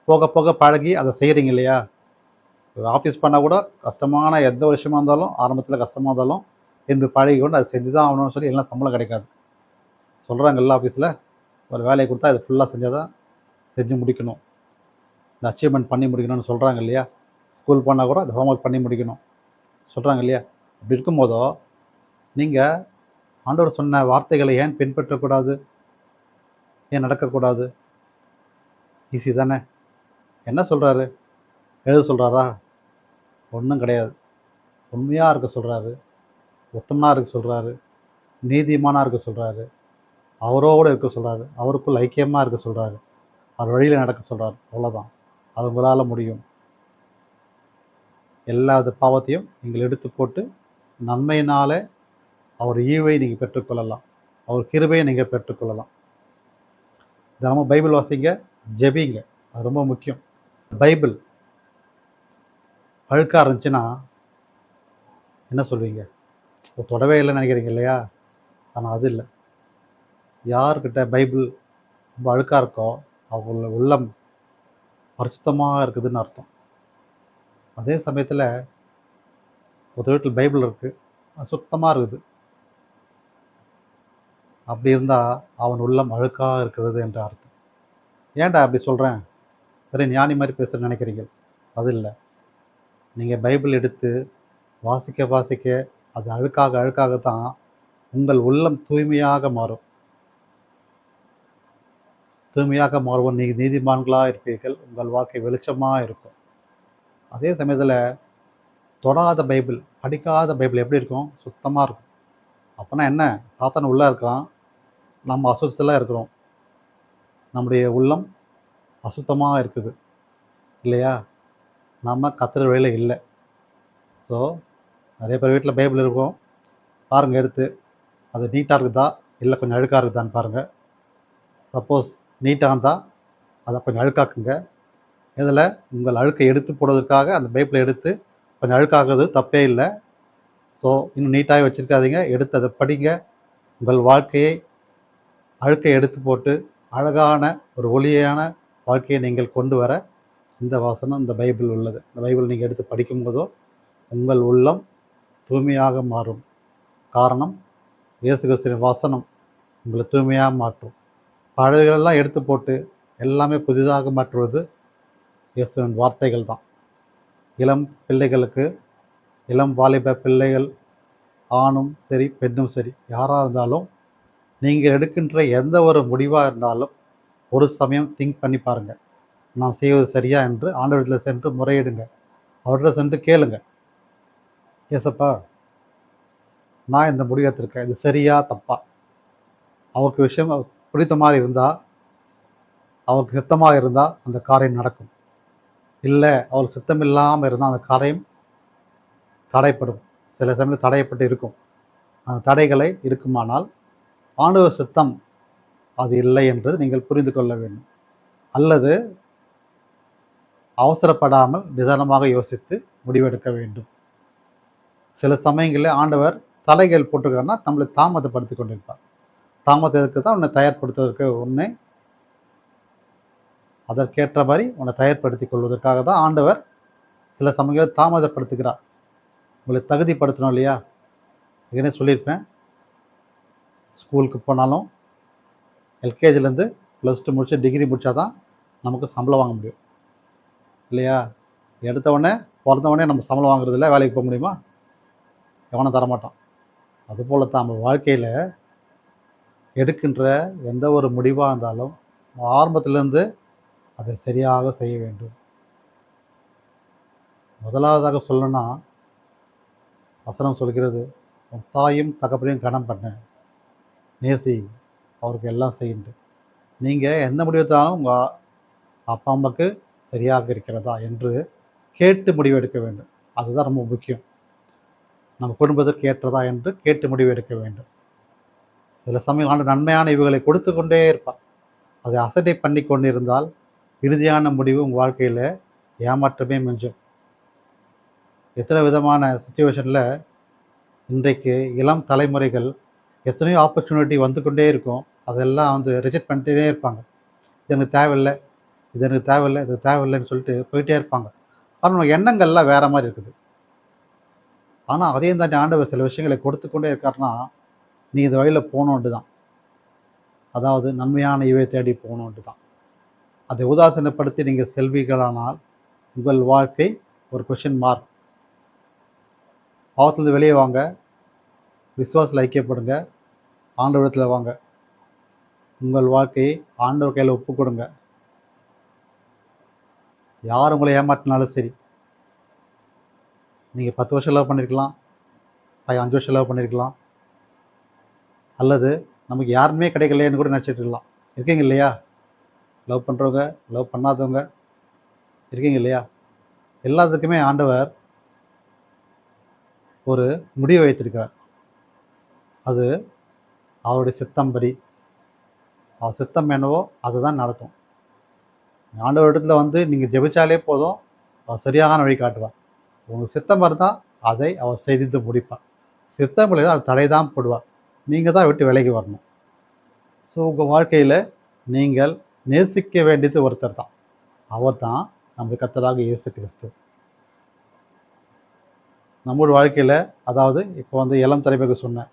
போக போக பழகி அதை செய்கிறீங்க இல்லையா? ஆஃபீஸ் பண்ணால் கூட கஷ்டமான எந்த ஒரு விஷயமா இருந்தாலும் ஆரம்பத்தில் கஷ்டமாக இருந்தாலும் என்று பழகி கொண்டு அதை செஞ்சு தான் ஆகணும்னு சொல்லி எல்லாம் சம்பளம் கிடைக்காது. சொல்கிறாங்க எல்லா ஆஃபீஸில் ஒரு வேலையை கொடுத்தா இது ஃபுல்லாக செஞ்சால் தான் செஞ்சு முடிக்கணும், இந்த அச்சீவ்மெண்ட் பண்ணி முடிக்கணும்னு சொல்கிறாங்க இல்லையா? ஸ்கூல் போனால் கூட இந்த ஹோம்ஒர்க் பண்ணி முடிக்கணும் சொல்கிறாங்க இல்லையா? அப்படி இருக்கும்போதோ நீங்கள் ஆண்டவர் சொன்ன வார்த்தைகளை ஏன் பின்பற்றக்கூடாது? ஏன் நடக்கக்கூடாது? ஈஸி தானே. என்ன சொல்கிறாரு? எழுத சொல்கிறாரா? ஒன்றும் கிடையாது. உண்மையாக இருக்க சொல்கிறாரு, உத்தமனாக இருக்க சொல்கிறாரு, நீதிமானாக இருக்க சொல்கிறாரு, அவரோடு இருக்க சொல்கிறாரு, அவருக்குள் ஐக்கியமாக இருக்க சொல்கிறாரு, அவர் வழியில் நடக்க சொல்கிறார். அவ்வளோதான். அது உங்களால் முடியும். எல்லா பாவத்தையும் நீங்கள் எடுத்து போட்டு நன்மையினாலே அவர் ஈவை நீங்கள் பெற்றுக்கொள்ளலாம், அவர் கிருபையை நீங்கள் பெற்றுக்கொள்ளலாம். தினமும் பைபிள் வாசிங்க, ஜெபிங்க, அது ரொம்ப முக்கியம். பைபிள் அழுக்காக இருந்துச்சுன்னா என்ன சொல்வீங்க? தொடவே இல்லைன்னு நினைக்கிறீங்க இல்லையா? ஆனால் அது இல்லை. யார்கிட்ட பைபிள் ரொம்ப அழுக்காக இருக்கோ அவங்கள உள்ளம் பரிசுத்தமாக இருக்குதுன்னு அர்த்தம். அதே சமயத்தில் ஒரு வீட்டில் பைபிள் இருக்குது, அது சுத்தமாக இருக்குது, அப்படி இருந்தால் அவன் உள்ளம் அழுக்காக இருக்கிறது என்ற அர்த்தம். ஏன்டா அப்படி சொல்கிறேன், சரி ஞானி மாதிரி பேசுகிறேன்னு நினைக்கிறீங்க? அது இல்லை. நீங்கள் பைபிள் எடுத்து வாசிக்க வாசிக்க அது அழுக்காக தான் உங்கள் உள்ளம் தூய்மையாக மாறும். தூய்மையாக மாறுவோம், நீங்கள் நீதிமான்களாக இருப்பீர்கள், உங்கள் வாழ்க்கை வெளிச்சமாக இருக்கும். அதே சமயத்தில் தொடாத பைபிள், படிக்காத பைபிள் எப்படி இருக்கும்? சுத்தமாக இருக்கும். அப்போனா என்ன? சாத்தான் உள்ளே இருக்கான், நம்ம அசுத்தத்தில் இருக்கிறோம், நம்முடைய உள்ளம் அசுத்தமாக இருக்குது இல்லையா? நம்ம கர்த்தர் வழியில் இல்லை. ஸோ நிறைய பேர் வீட்டில் பைபிள் இருக்கும், பாருங்கள் எடுத்து அது நீட்டாக இருக்குதா இல்லை கொஞ்சம் அழுக்காக இருக்குதான்னு பாருங்கள். சப்போஸ் நீட்டாக இருந்தால் அதை கொஞ்சம் அழுக்காக்குங்க. இதில் உங்கள் அழுக்கை எடுத்து போடுவதற்காக அந்த பைபிளை எடுத்து கொஞ்சம் அழுக்காக்குறது தப்பே இல்லை. ஸோ இன்னும் நீட்டாக வச்சுருக்காதீங்க, எடுத்து அதை படிங்க. உங்கள் வாழ்க்கையை அழுக்கை எடுத்து போட்டு அழகான ஒரு ஒளியான வாழ்க்கையை நீங்கள் கொண்டு வர இந்த வசனம், இந்த பைபிள் உள்ளது. இந்த பைபிள் நீங்கள் எடுத்து படிக்கும்போதோ உங்கள் உள்ளம் தூய்மையாக மாறும். காரணம், இயேசு கிறிஸ்துவின் வசனம் உங்களை தூய்மையாக மாற்றும். பழையெல்லாம் எடுத்து போட்டு எல்லாமே புதிதாக மாற்றுவது இயேசுவின் வார்த்தைகள் தான். இளம் பிள்ளைகளுக்கு, இளம் வாலிப பிள்ளைகள், ஆணும் சரி பெண்ணும் சரி யாராக இருந்தாலும் நீங்கள் எடுக்கின்ற எந்த ஒரு முடிவாக இருந்தாலும் ஒரு சமயம் திங்க் பண்ணி பாருங்கள், நான் செய்வது சரியா என்று ஆண்டவரிடத்தில் சென்று முறையிடுங்க. அவர்கிட்ட சென்று கேளுங்க, ஏசப்பா நான் இந்த முடிவு எடுத்திருக்கேன், இது சரியா தப்பா? அவருக்கு விஷயம் பிடித்த மாதிரி இருந்தால், அவருக்கு சித்தமாக இருந்தால் அந்த காரியம் நடக்கும். இல்லை அவருக்கு சித்தம் இல்லாமல் இருந்தால் அந்த காரியம் தடைப்படும். சில சமயம் தடைப்பட்டு இருக்கும். அந்த தடைகளை இருக்குமானால் ஆண்டவர் சித்தம் அது இல்லை என்று நீங்கள் புரிந்து கொள்ள வேண்டும். அல்லது அவசரப்படாமல் நிதானமாக யோசித்து முடிவெடுக்க வேண்டும். சில சமயங்களில் ஆண்டவர் தலைகள் போட்டிருக்காருன்னா நம்மளை தாமதப்படுத்தி கொண்டிருப்பார். தாமதத்துக்கு தான் உன்னை தயார்படுத்துவதற்கு, உன்னை அதற்கேற்ற மாதிரி உன்னை தயார்படுத்தி கொள்வதற்காக தான் ஆண்டவர் சில சமயங்கள் தாமதப்படுத்துகிறார். உங்களை தகுதிப்படுத்தணும் இல்லையா? ஏற்கனவே சொல்லியிருப்பேன், ஸ்கூலுக்கு போனாலும் எல்கேஜிலேருந்து +2 முடிச்சு டிகிரி முடித்தா தான் நமக்கு சம்பளம் வாங்க முடியும் இல்லையா? எடுத்தவுடனே பிறந்தவுடனே நம்ம சம்பளம் வாங்குறதில்ல, வேலைக்கு போக முடியுமா? எவனும் தரமாட்டான். அதுபோல் தான் நம்ம வாழ்க்கையில் எடுக்கின்ற எந்த ஒரு முடிவாக இருந்தாலும் ஆரம்பத்திலேருந்து அதை சரியாக செய்ய வேண்டும். முதலாவதாக சொல்லணும்னா வசனம் சொல்கிறது, உன் தாயும் தகப்பனையும் கனம் பண்ண, நேசி, அவருக்கு எல்லாம் செய்யுண்டு. நீங்கள் எந்த முடிவெடுத்தாலும் உங்கள் அப்பா அம்மாவுக்கு சரியாக இருக்கிறதா என்று கேட்டு முடிவு எடுக்க வேண்டும். அதுதான் ரொம்ப முக்கியம். நம்ம குடும்பத்துக்கு ஏற்றதா என்று கேட்டு முடிவு எடுக்க வேண்டும். சில சமயம் ஆண்டு நன்மையான இவுகளை கொடுத்து கொண்டே இருப்பார். அதை அசட்டை பண்ணி கொண்டு இருந்தால் இறுதியான முடிவு உங்கள் வாழ்க்கையில் ஏமாற்றமே மிஞ்சும். எத்தனை விதமான சுச்சுவேஷனில் இன்றைக்கு இளம் தலைமுறைகள் எத்தனையோ ஆப்பர்ச்சுனிட்டி வந்து கொண்டே இருக்கும், அதெல்லாம் வந்து ரிஜெக்ட் பண்ணிட்டே இருப்பாங்க. இது எனக்கு தேவையில்லை, இது எனக்கு தேவையில்லை, இது தேவையில்லைன்னு சொல்லிட்டு போயிட்டே இருப்பாங்க. ஆனால் நம்ம எண்ணங்கள்லாம் வேறு மாதிரி இருக்குது. ஆனால் அதையும் தாண்டி ஆண்டவர் சில விஷயங்களை கொடுத்து கொண்டே இருக்காருன்னா, நீ இந்த வழியில் போகணுன்ட்டு தான். அதாவது நன்மையான இவை தேடி போகணுன்ட்டு தான். அதை உதாசீனப்படுத்தி நீங்கள் செல்வீர்களானால் உங்கள் வாழ்க்கை ஒரு கொஷின் மார்க். பாவத்திலிருந்து வெளியே வாங்க, விசுவாசத்தில் ஐக்கியப்படுங்க, ஆண்டவரிடத்தில் வாங்க. உங்கள் வாழ்க்கையை ஆண்டவர் கையில் ஒப்பு கொடுங்க. யார் உங்களை ஏமாற்றினாலும் சரி, நீங்கள் 10 வருஷம் லவ் பண்ணியிருக்கலாம், 5 வருஷம் லவ் பண்ணியிருக்கலாம், அல்லது நமக்கு யாருமே கிடைக்கலையேன்னு கூட நினச்சிட்டு இருக்கலாம். இருக்கீங்க இல்லையா? லவ் பண்ணுறவங்க, லவ் பண்ணாதவங்க இருக்கீங்க இல்லையா? எல்லாத்துக்குமே ஆண்டவர் ஒரு முடிவு வைத்திருக்கிறார். அது அவருடைய சித்தம்படி. அவர் சித்தம் என்னவோ அதுதான் நடக்கும். ஆண்டவர் இடத்துல வந்து நீங்கள் ஜெபிச்சாலே போதும், அவர் சரியான வழி காட்டுவார். உங்களுக்கு சித்தம் இருந்தால் அதை அவர் செய்து முடிப்பார். சித்தம் இல்லைன்னா அது தடை தான் போடுவார். நீங்கள் தான் விட்டு விலகி வரணும். ஸோ உங்கள் வாழ்க்கையில் நீங்கள் நேசிக்க வேண்டியது ஒருத்தர் தான். அவர் தான் நம்ம கர்த்தராக இயேசு கிறிஸ்து. நம்மளுடைய வாழ்க்கையில், அதாவது இப்போ வந்து இளம் தலைமைக்கு சொன்னேன்,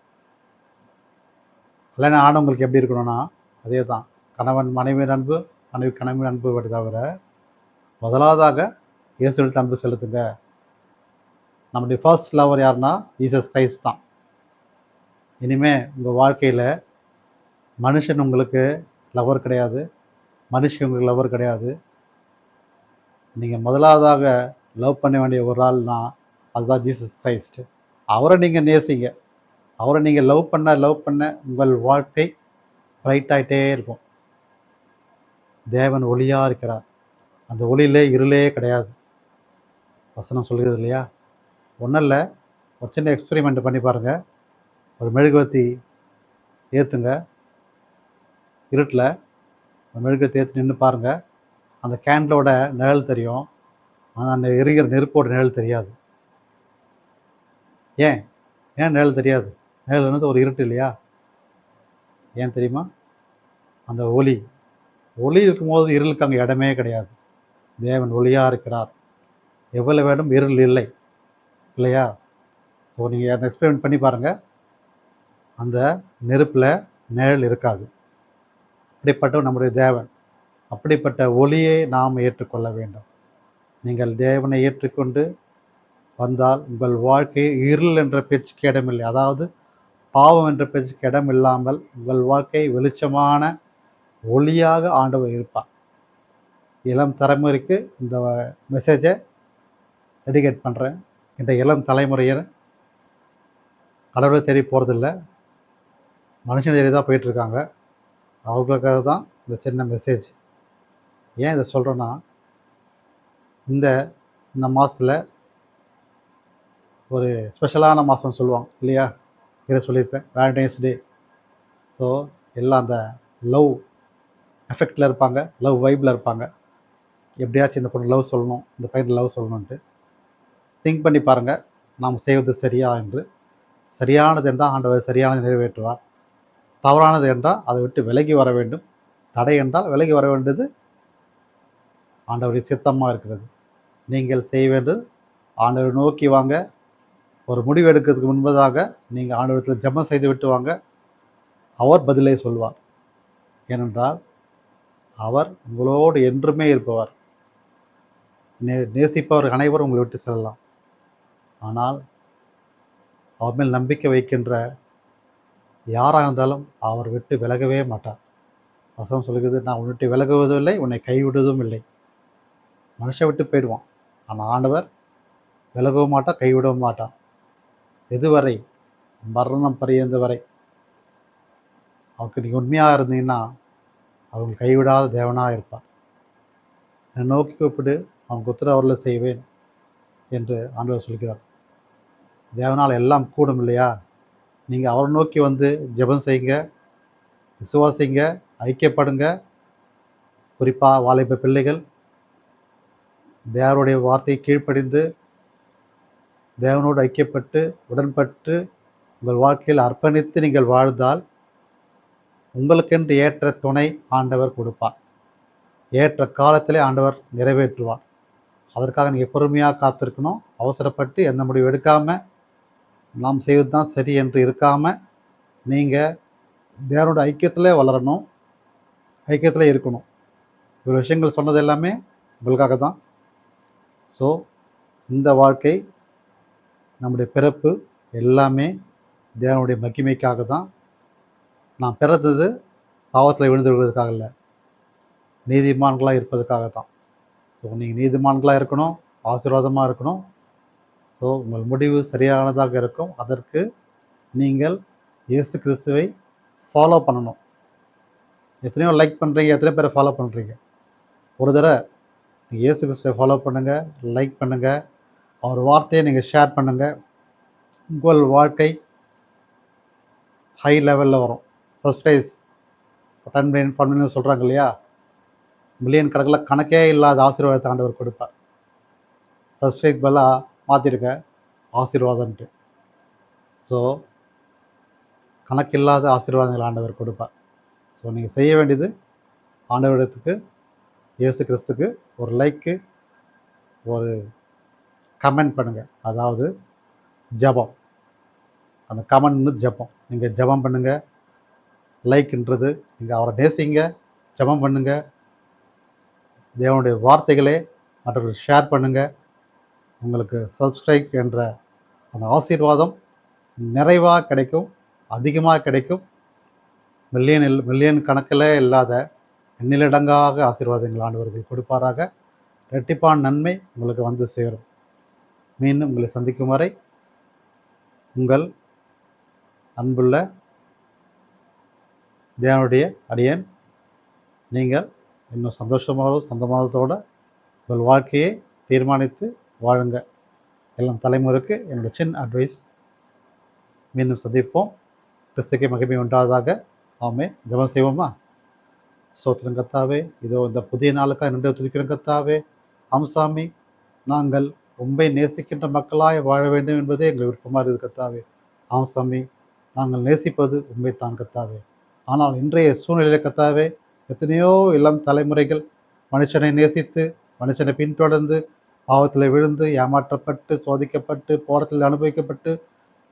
கல்யாணம் ஆனவங்களுக்கு எப்படி இருக்கணும்னா அதே தான். கணவன் மனைவியின் அன்பு, மனைவி கணவன் அன்பு தவிர முதலாவதாக இயேசுவிற்கு அன்பு செலுத்துங்க. நம்முடைய ஃபர்ஸ்ட் லவர் யாருன்னா ஜீசஸ் கிரைஸ்ட் தான். இனிமேல் உங்கள் வாழ்க்கையில் மனுஷன் உங்களுக்கு லவர் கிடையாது, மனுஷன் உங்களுக்கு லவர் கிடையாது. நீங்கள் முதலாவதாக லவ் பண்ண வேண்டிய ஒரு ஆள்னா அதுதான் ஜீசஸ் கிரைஸ்ட். அவரை நீங்கள் நேசிங்க. அவரை நீங்கள் லவ் பண்ண உங்கள் வாழ்க்கை பிரைட் ஆகிட்டே இருக்கும். தேவன் ஒளியாக இருக்கிறார். அந்த ஒளியிலே இருளே கிடையாது. வசனம் சொல்கிறது இல்லையா? ஒன்றும் இல்லை, ஒரு சின்ன எக்ஸ்பெரிமெண்ட் பண்ணி பாருங்கள். ஒரு மெழுகுவர்த்தி ஏற்றுங்க இருட்டில். அந்த மெழுகுவர்த்தி ஏற்றி நின்று பாருங்கள். அந்த கேண்டலோட நிழல் தெரியும், ஆனால் அந்த எரிகிற நெருப்போட நிழல் தெரியாது. ஏன் நிழல் தெரியாது? நிழல் வந்து ஒரு இருட்டு இல்லையா? ஏன் தெரியுமா? அந்த ஒளி இருக்கும்போது இருளுக்கு அங்கே இடமே கிடையாது. தேவன் ஒளியாக இருக்கிறார். எவ்வளவு வேணும் இருள் இல்லை இல்லையா? ஸோ நீங்கள் அந்த எக்ஸ்பெரிமெண்ட் பண்ணி பாருங்கள். அந்த நெருப்பில் நிழல் இருக்காது. அப்படிப்பட்ட நம்முடைய தேவன். அப்படிப்பட்ட ஒளியை நாம் ஏற்றுக்கொள்ள வேண்டும். நீங்கள் தேவனை ஏற்றுக்கொண்டு வந்தால் உங்கள் வாழ்க்கை இருள் என்ற பேச்சுக்கு இடமில்லை. அதாவது பாவம் என்ற பேச்சுக்கு இடம் இல்லாமல் உங்கள் வாழ்க்கை வெளிச்சமான ஒளியாக ஆண்டவர் இருப்பார். இளம் தலைமுறைக்கு இந்த மெசேஜை டெடிகேட் பண்ணுறேன். இந்த இளம் தலைமுறையர் கடவுளை தேடி போகிறதில்ல, மனுஷன் தேடி தான் போயிட்டுருக்காங்க. அவர்களுக்காக தான் இந்த சின்ன மெசேஜ். ஏன் இதை சொல்கிறேன்னா, இந்த மாதத்தில் ஒரு ஸ்பெஷலான மாதம் சொல்லுவாங்க இல்லையா? இதை சொல்லியிருப்பேன், வேலண்டைன்ஸ் டே. ஸோ எல்லாம் அந்த லவ் எஃபெக்டில் இருப்பாங்க, லவ் வைப்பில் இருப்பாங்க. எப்படியாச்சும் இந்த பொண்ணு லவ் சொல்லணும், இந்த பையன் லவ் சொல்லணுன்ட்டு திங்க் பண்ணி பாருங்கள். நாம் செய்வது சரியா என்று. சரியானது என்றால் ஆண்டவர் சரியானதை நிறைவேற்றுவார். தவறானது என்றால் அதை விட்டு விலகி வர வேண்டும். தடை என்றால் விலகி வர வேண்டியது ஆண்டவருடைய சித்தமாக இருக்கிறது. நீங்கள் செய்ய வேண்டியது ஆண்டவரை நோக்கி வாங்க. ஒரு முடிவு எடுக்கிறதுக்கு முன்பதாக நீங்கள் ஆண்டவரத்தில் ஜெபம் செய்து விட்டு வாங்க. அவர் பதிலை சொல்வார். ஏனென்றால் அவர் உங்களோடு என்றுமே இருப்பவர். நேசிப்பவர் அனைவரும் உங்களை விட்டு செல்லலாம். ஆனால் அவர் மேல் நம்பிக்கை வைக்கின்ற யாராக இருந்தாலும் அவர் விட்டு விலகவே மாட்டார். வசனம் சொல்கிறது, நான் உன்னை விட்டு விலகுவதும் இல்லை, உன்னை கைவிடுவதும் இல்லை. மனுஷன் விட்டு போயிடுவான், ஆனால் ஆண்டவர் விலகவும் மாட்டான், கைவிடவும் மாட்டான். எதுவரை? மரணம் பரியந்த வரை. அவருக்கு நீங்கள் உண்மையாக இருந்தீங்கன்னா அவங்க கைவிடாத தேவனாக இருப்பார். என்னை நோக்கி கூப்பிடு, அவன் உத்தரவருளை செய்வேன் என்று ஆண்டவர் சொல்கிறார். தேவனால் எல்லாம் கூடும் இல்லையா? நீங்கள் அவரை நோக்கி வந்து ஜெபம் செய்யுங்க, விசுவாசிங்க, ஐக்கியப்படுங்க. குறிப்பாக வாலிப பிள்ளைகள் தேவனுடைய வார்த்தையை கீழ்ப்படிந்து தேவனோடு ஐக்கியப்பட்டு உடன்பட்டு உங்கள் வாழ்க்கையில் அர்ப்பணித்து நீங்கள் வாழ்ந்தால் உங்களுக்கென்று ஏற்ற துணை ஆண்டவர் கொடுப்பார். ஏற்ற காலத்திலே ஆண்டவர் நிறைவேற்றுவார். அதற்காக நீங்கள் பொறுமையாக காத்திருக்கணும். அவசரப்பட்டு எந்த முடிவு எடுக்காமல் நாம் செய்வது தான் சரி என்று இருக்காமல் நீங்கள் தேவனோட ஐக்கியத்திலே வளரணும், ஐக்கியத்திலே இருக்கணும். ஒரு விஷயங்கள் சொன்னது எல்லாமே உங்களுக்காக தான். ஸோ இந்த வாழ்க்கை, நம்முடைய பிறப்பு எல்லாமே தேவனுடைய மகிமைக்காக தான். நான் பிறந்தது பாவத்தில் விழுந்து விடுவதற்காக இல்லை, நீதிமான்களாக இருப்பதற்காக தான். ஸோ நீங்கள் நீதிமான்களாக இருக்கணும், ஆசீர்வாதமாக இருக்கணும். ஸோ உங்கள் முடிவு சரியானதாக இருக்கும். அதற்கு நீங்கள் இயேசு கிறிஸ்துவை ஃபாலோ பண்ணணும். எத்தனையோ லைக் பண்ணுறீங்க, எத்தனை பேரை ஃபாலோ பண்ணுறீங்க? ஒரு தடவை நீங்கள் இயேசு கிறிஸ்துவை ஃபாலோ பண்ணுங்கள், லைக் பண்ணுங்கள், அவர் வார்த்தையை நீங்கள் ஷேர் பண்ணுங்கள். உங்கள் வாழ்க்கை ஹை லெவலில் வரும். சப்ஸ்கிரைப்ஸ் 10 மில்லியன் 5 மில்லியன் சொல்கிறாங்க இல்லையா, மில்லியன் கணக்கில் கணக்கே இல்லாத ஆசீர்வாதத்தை ஆண்டவர் கொடுப்பார். சப்ஸ்கிரைப் பதிலாக மாற்றிருக்க ஆசீர்வாதம்ன்ட்டு. ஸோ கணக்கில்லாத ஆசீர்வாதங்கள் ஆண்டவர் கொடுப்பார். ஸோ நீங்கள் செய்ய வேண்டியது, ஆண்டவரிடத்துக்கு இயேசு கிறிஸ்துக்கு ஒரு லைக்கு, ஒரு கமெண்ட் பண்ணுங்கள். அதாவது ஜெபம், அந்த கமெண்ட்னு ஜெபம். நீங்கள் ஜெபம் பண்ணுங்கள். லைக்ன்றது நீங்கள் அவரை நேசிங்க, ஜெபம் பண்ணுங்கள். தேவனுடைய வார்த்தைகளே மற்றவர்களுக்கு ஷேர் பண்ணுங்கள். உங்களுக்கு சப்ஸ்கிரைப் என்ற அந்த ஆசீர்வாதம் நிறைவாக கிடைக்கும், அதிகமாக கிடைக்கும். மில்லியன் கணக்கில் இல்லாத எண்ணிலடங்காக ஆசீர்வாதங்கள் ஆண்டவர்கள் கொடுப்பாராக. இரட்டிப்பான நன்மை உங்களுக்கு வந்து சேரும். மீண்டும் உங்களை சந்திக்கும் வரை உங்கள் அன்புள்ள தேவனுடைய அடியேன். நீங்கள் இன்னும் சந்தோஷமாகவும் சந்தமானத்தோடு உங்கள் வாழ்க்கையை தீர்மானித்து வாழுங்க. எல்லாம் தலைமுறைக்கு என்னோடய சின்ன அட்வைஸ். மீண்டும் சந்திப்போம். கிறிஸ்துக்கே மகிமை உண்டாவதாக. ஆமென். ஜெபம் செய்வோமா? ஸ்தோத்திரம் கர்த்தாவே, இதோ இந்த புதிய நாளுக்காக நன்றி துதிக்கிறோம் கர்த்தாவே. சாமி, நாங்கள் உம்மை நேசிக்கின்ற மக்களாய் வாழ வேண்டும் என்பதே எங்கள் விருப்பமாக இருக்குது கர்த்தாவே. சாமி, நாங்கள் நேசிப்பது உண்மைத்தான் கர்த்தாவே. ஆனால் இன்றைய சூழ்நிலையில கர்த்தாவே, எத்தனையோ இளம் தலைமுறைகள் மனுஷனை நேசித்து, மனுஷனை பின்தொடர்ந்து, பாவத்தில் விழுந்து, ஏமாற்றப்பட்டு, சோதிக்கப்பட்டு, போராட்டத்தில் அனுபவிக்கப்பட்டு,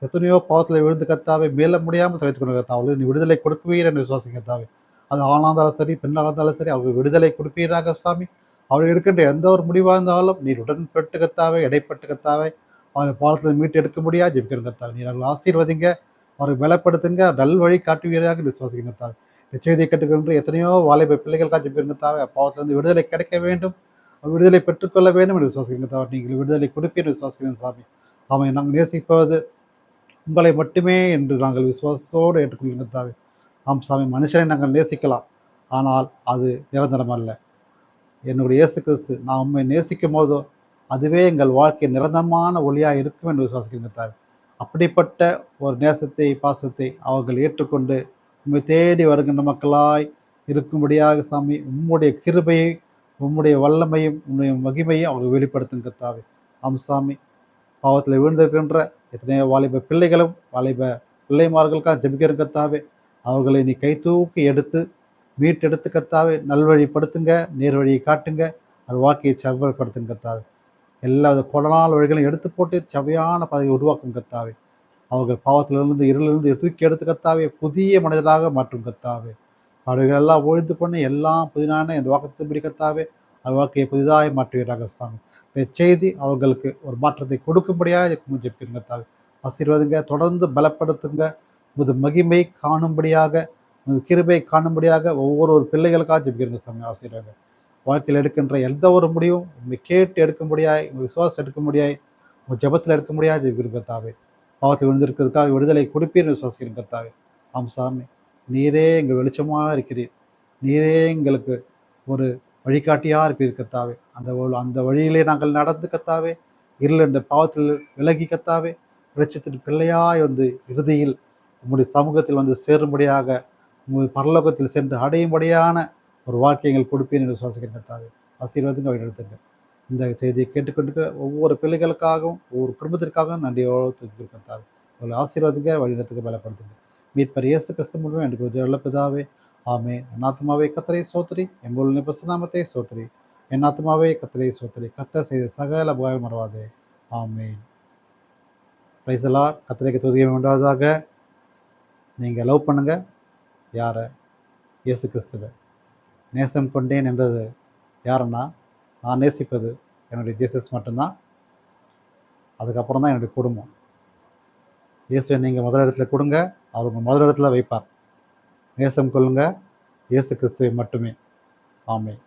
எத்தனையோ பாவத்தில் விழுந்து கர்த்தாவே, மீள முடியாமல் தவித்துக் கொண்டு கர்த்தாவே, நீ விடுதலை கொடுப்பீர் என்று விசுவாசிங்க கர்த்தாவே. அது ஆணாக இருந்தாலும் சரி, பெண்ணாக இருந்தாலும் சரி, அவர்கள் விடுதலை கொடுப்பீராக சாமி. அவர்கள் எடுக்கின்ற எந்த ஒரு முடிவாக இருந்தாலும் நீர் உடன்பட்டு கர்த்தாவே, இடைப்பட்டு கர்த்தாவே, அவரை பாவத்தில் மீட்டு எடுக்க முடியாது ஜெபிக்கிற கர்த்தாவே. நீர் அவர்கள் ஆசீர்வதிங்க, அவரை பலப்படுத்துங்க, நல் வழி காட்டுவீராக விசுவாசிங்க கர்த்தாவே. இந்த செய்தியை கேட்டுக்கொண்டு எத்தனையோ வாலிப பிள்ளைகளுக்காக ஜெபிக்கிற கர்த்தாவே, பாவத்திலிருந்து விடுதலை கிடைக்க வேண்டும், விடுதலை பெற்றுக்கொள்ள வேண்டும் என்று விசுவாசிங்க கர்த்தாவே. நீங்கள் விடுதலை கொடுப்பீர் விசுவாசிக்கிறோம் சாமி. அவன் நாங்கள் நேசிப்பது உங்களை மட்டுமே என்று நாங்கள் விசுவாசத்தோடு ஏற்றுக்கொள்கிற கர்த்தாவே. சாமி, மனுஷனை நாங்கள் நேசிக்கலாம், ஆனால் அது நிரந்தரம் அல்ல. என்னுடைய இயேசு கிறிஸ்து நான் உண்மை நேசிக்கும் போதோ அதுவே எங்கள் வாழ்க்கை நிரந்தரமான ஒளியாக இருக்கும் என்று விசுவாசிக்கிற கர்த்தாவே. அப்படிப்பட்ட ஒரு நேசத்தை, பாசத்தை அவர்கள் ஏற்றுக்கொண்டு உண்மை தேடி வருகின்ற மக்களாய் இருக்கும்படியாக சாமி, உம்முடைய கிருபையை, உம்முடைய வல்லமையும், உம்முடைய மகிமையும் அவர்கள் வெளிப்படுத்தும் கர்த்தாவே. சாமி, பாவத்தில் விழுந்திருக்கின்ற எத்தனையோ வாலிப பிள்ளைகளும் வாலிப பிள்ளைமார்களுக்காக ஜெபிக்கிற கர்த்தாவே, அவர்களை நீ கை தூக்கி எடுத்து மீட்டெடுத்து கர்த்தாவே, நல்வழிப்படுத்துங்க, நேர்வழியை காட்டுங்க, அது வாழ்க்கையை செவ்வாய்ப்படுத்துங்க கர்த்தாவே. எல்லா கொடநாள் வழிகளையும் எடுத்து போட்டு செவ்வையான பதவியை உருவாக்கும் கர்த்தாவே. அவர்கள் பாவத்திலிருந்து இருளிலிருந்து தூக்கி எடுத்து கர்த்தாவே, புதிய மனிதராக மாற்றும் கர்த்தாவே. அவர்கள் எல்லாம் ஒழித்து பண்ணி எல்லாம் புதிதான இந்த வாக்கத்தின்படி கர்த்தாவே, அது வாழ்க்கையை புதிதாக மாற்றுகிறார்கள் சாமி. இந்த செய்தி அவர்களுக்கு ஒரு மாற்றத்தை கொடுக்கும்படியாக ஜெபிக்கிறேன் கர்த்தாவே. ஆசீர்வாதங்க, தொடர்ந்து பலப்படுத்துங்க, உமது மகிமை காணும்படியாக, உமது கிருபை காணும்படியாக ஒவ்வொரு பிள்ளைகளுக்காக ஜெபிக்கிறேங்க சாமி. ஆசீர்வாதங்க, வாழ்க்கையில் எடுக்கின்ற எந்த ஒரு முடிவும் உண்மை கேட்டு எடுக்க முடியாய், உங்கள் விசுவாசம் எடுக்க முடியாய், உங்கள் ஜெபத்தில் எடுக்க முடியாது ஜெபிக்கிறேன் கர்த்தாவே. பாவத்தில் விழுந்திருக்கிறதுக்காக விடுதலை கொடுப்பீர்னு விசுவாசிக்கிறேன் கர்த்தாவே. சாமி, நீரே எங்கள் வெளிச்சமாக இருக்கிறீர், நீரே எங்களுக்கு ஒரு வழிகாட்டியாக இருக்கிறீர் கர்த்தாவே. அந்த வழியிலே நாங்கள் நடந்து கர்த்தாவே, இருள் என்ற பாவத்தில் விலகி கர்த்தாவே, வெளிச்சத்தின் பிள்ளையாய் வந்து இறுதியில் உங்களுடைய சமூகத்தில் வந்து சேரும்படியாக, உங்கள் பரலோகத்தில் சென்று அடையும்படியான ஒரு வாழ்க்கை எங்கள் கொடுப்பேன் என்று விசுவாசிக்கிறேன் கர்த்தாவே. ஆசீர்வாதங்க, வழிநடத்துங்க. இந்த செய்தியை கேட்டுக்கொண்டு ஒவ்வொரு பிள்ளைகளுக்காகவும் ஒவ்வொரு குடும்பத்திற்காகவும் நன்றியோடு துதிக்கிறேன் கர்த்தாவே. உங்களை ஆசீர்வாதங்க, வழிநடத்துங்க, பலப்படுத்துங்க. மீட்பர் இயேசு கிறிஸ்து மூலமே எனக்கு நல்ல பிதாவே. ஆமென். என் ஆத்துமாவே கர்த்தரை ஸ்தோத்திரி, எம்பொருள் பரிசுத்த நாமத்தை ஸ்தோத்திரி. என் ஆத்மாவே கர்த்தரை ஸ்தோத்திரி. கர்த்தர் செய்த சகல உபகாரங்களையும் மறவாதே. ஆமென். Praise the Lord. கர்த்தருக்கு துதி உண்டாவதாக. நீங்கள் லவ் பண்ணுங்க. யார? இயேசு கிறிஸ்துவ. நேசம் கொண்டேன் என்றது யாருன்னா, நான் நேசிப்பது என்னுடைய ஜீசஸ் மட்டும்தான். அதுக்கப்புறம் தான் என்னுடைய குடும்பம். இயேசுவை நீங்கள் முதல் இடத்துல கொடுங்க, அவர் உங்கள் முதல் இடத்துல வைப்பார். நேசம் கொள்ளுங்க, இயேசு கிறிஸ்துவை மட்டுமே. ஆமென்.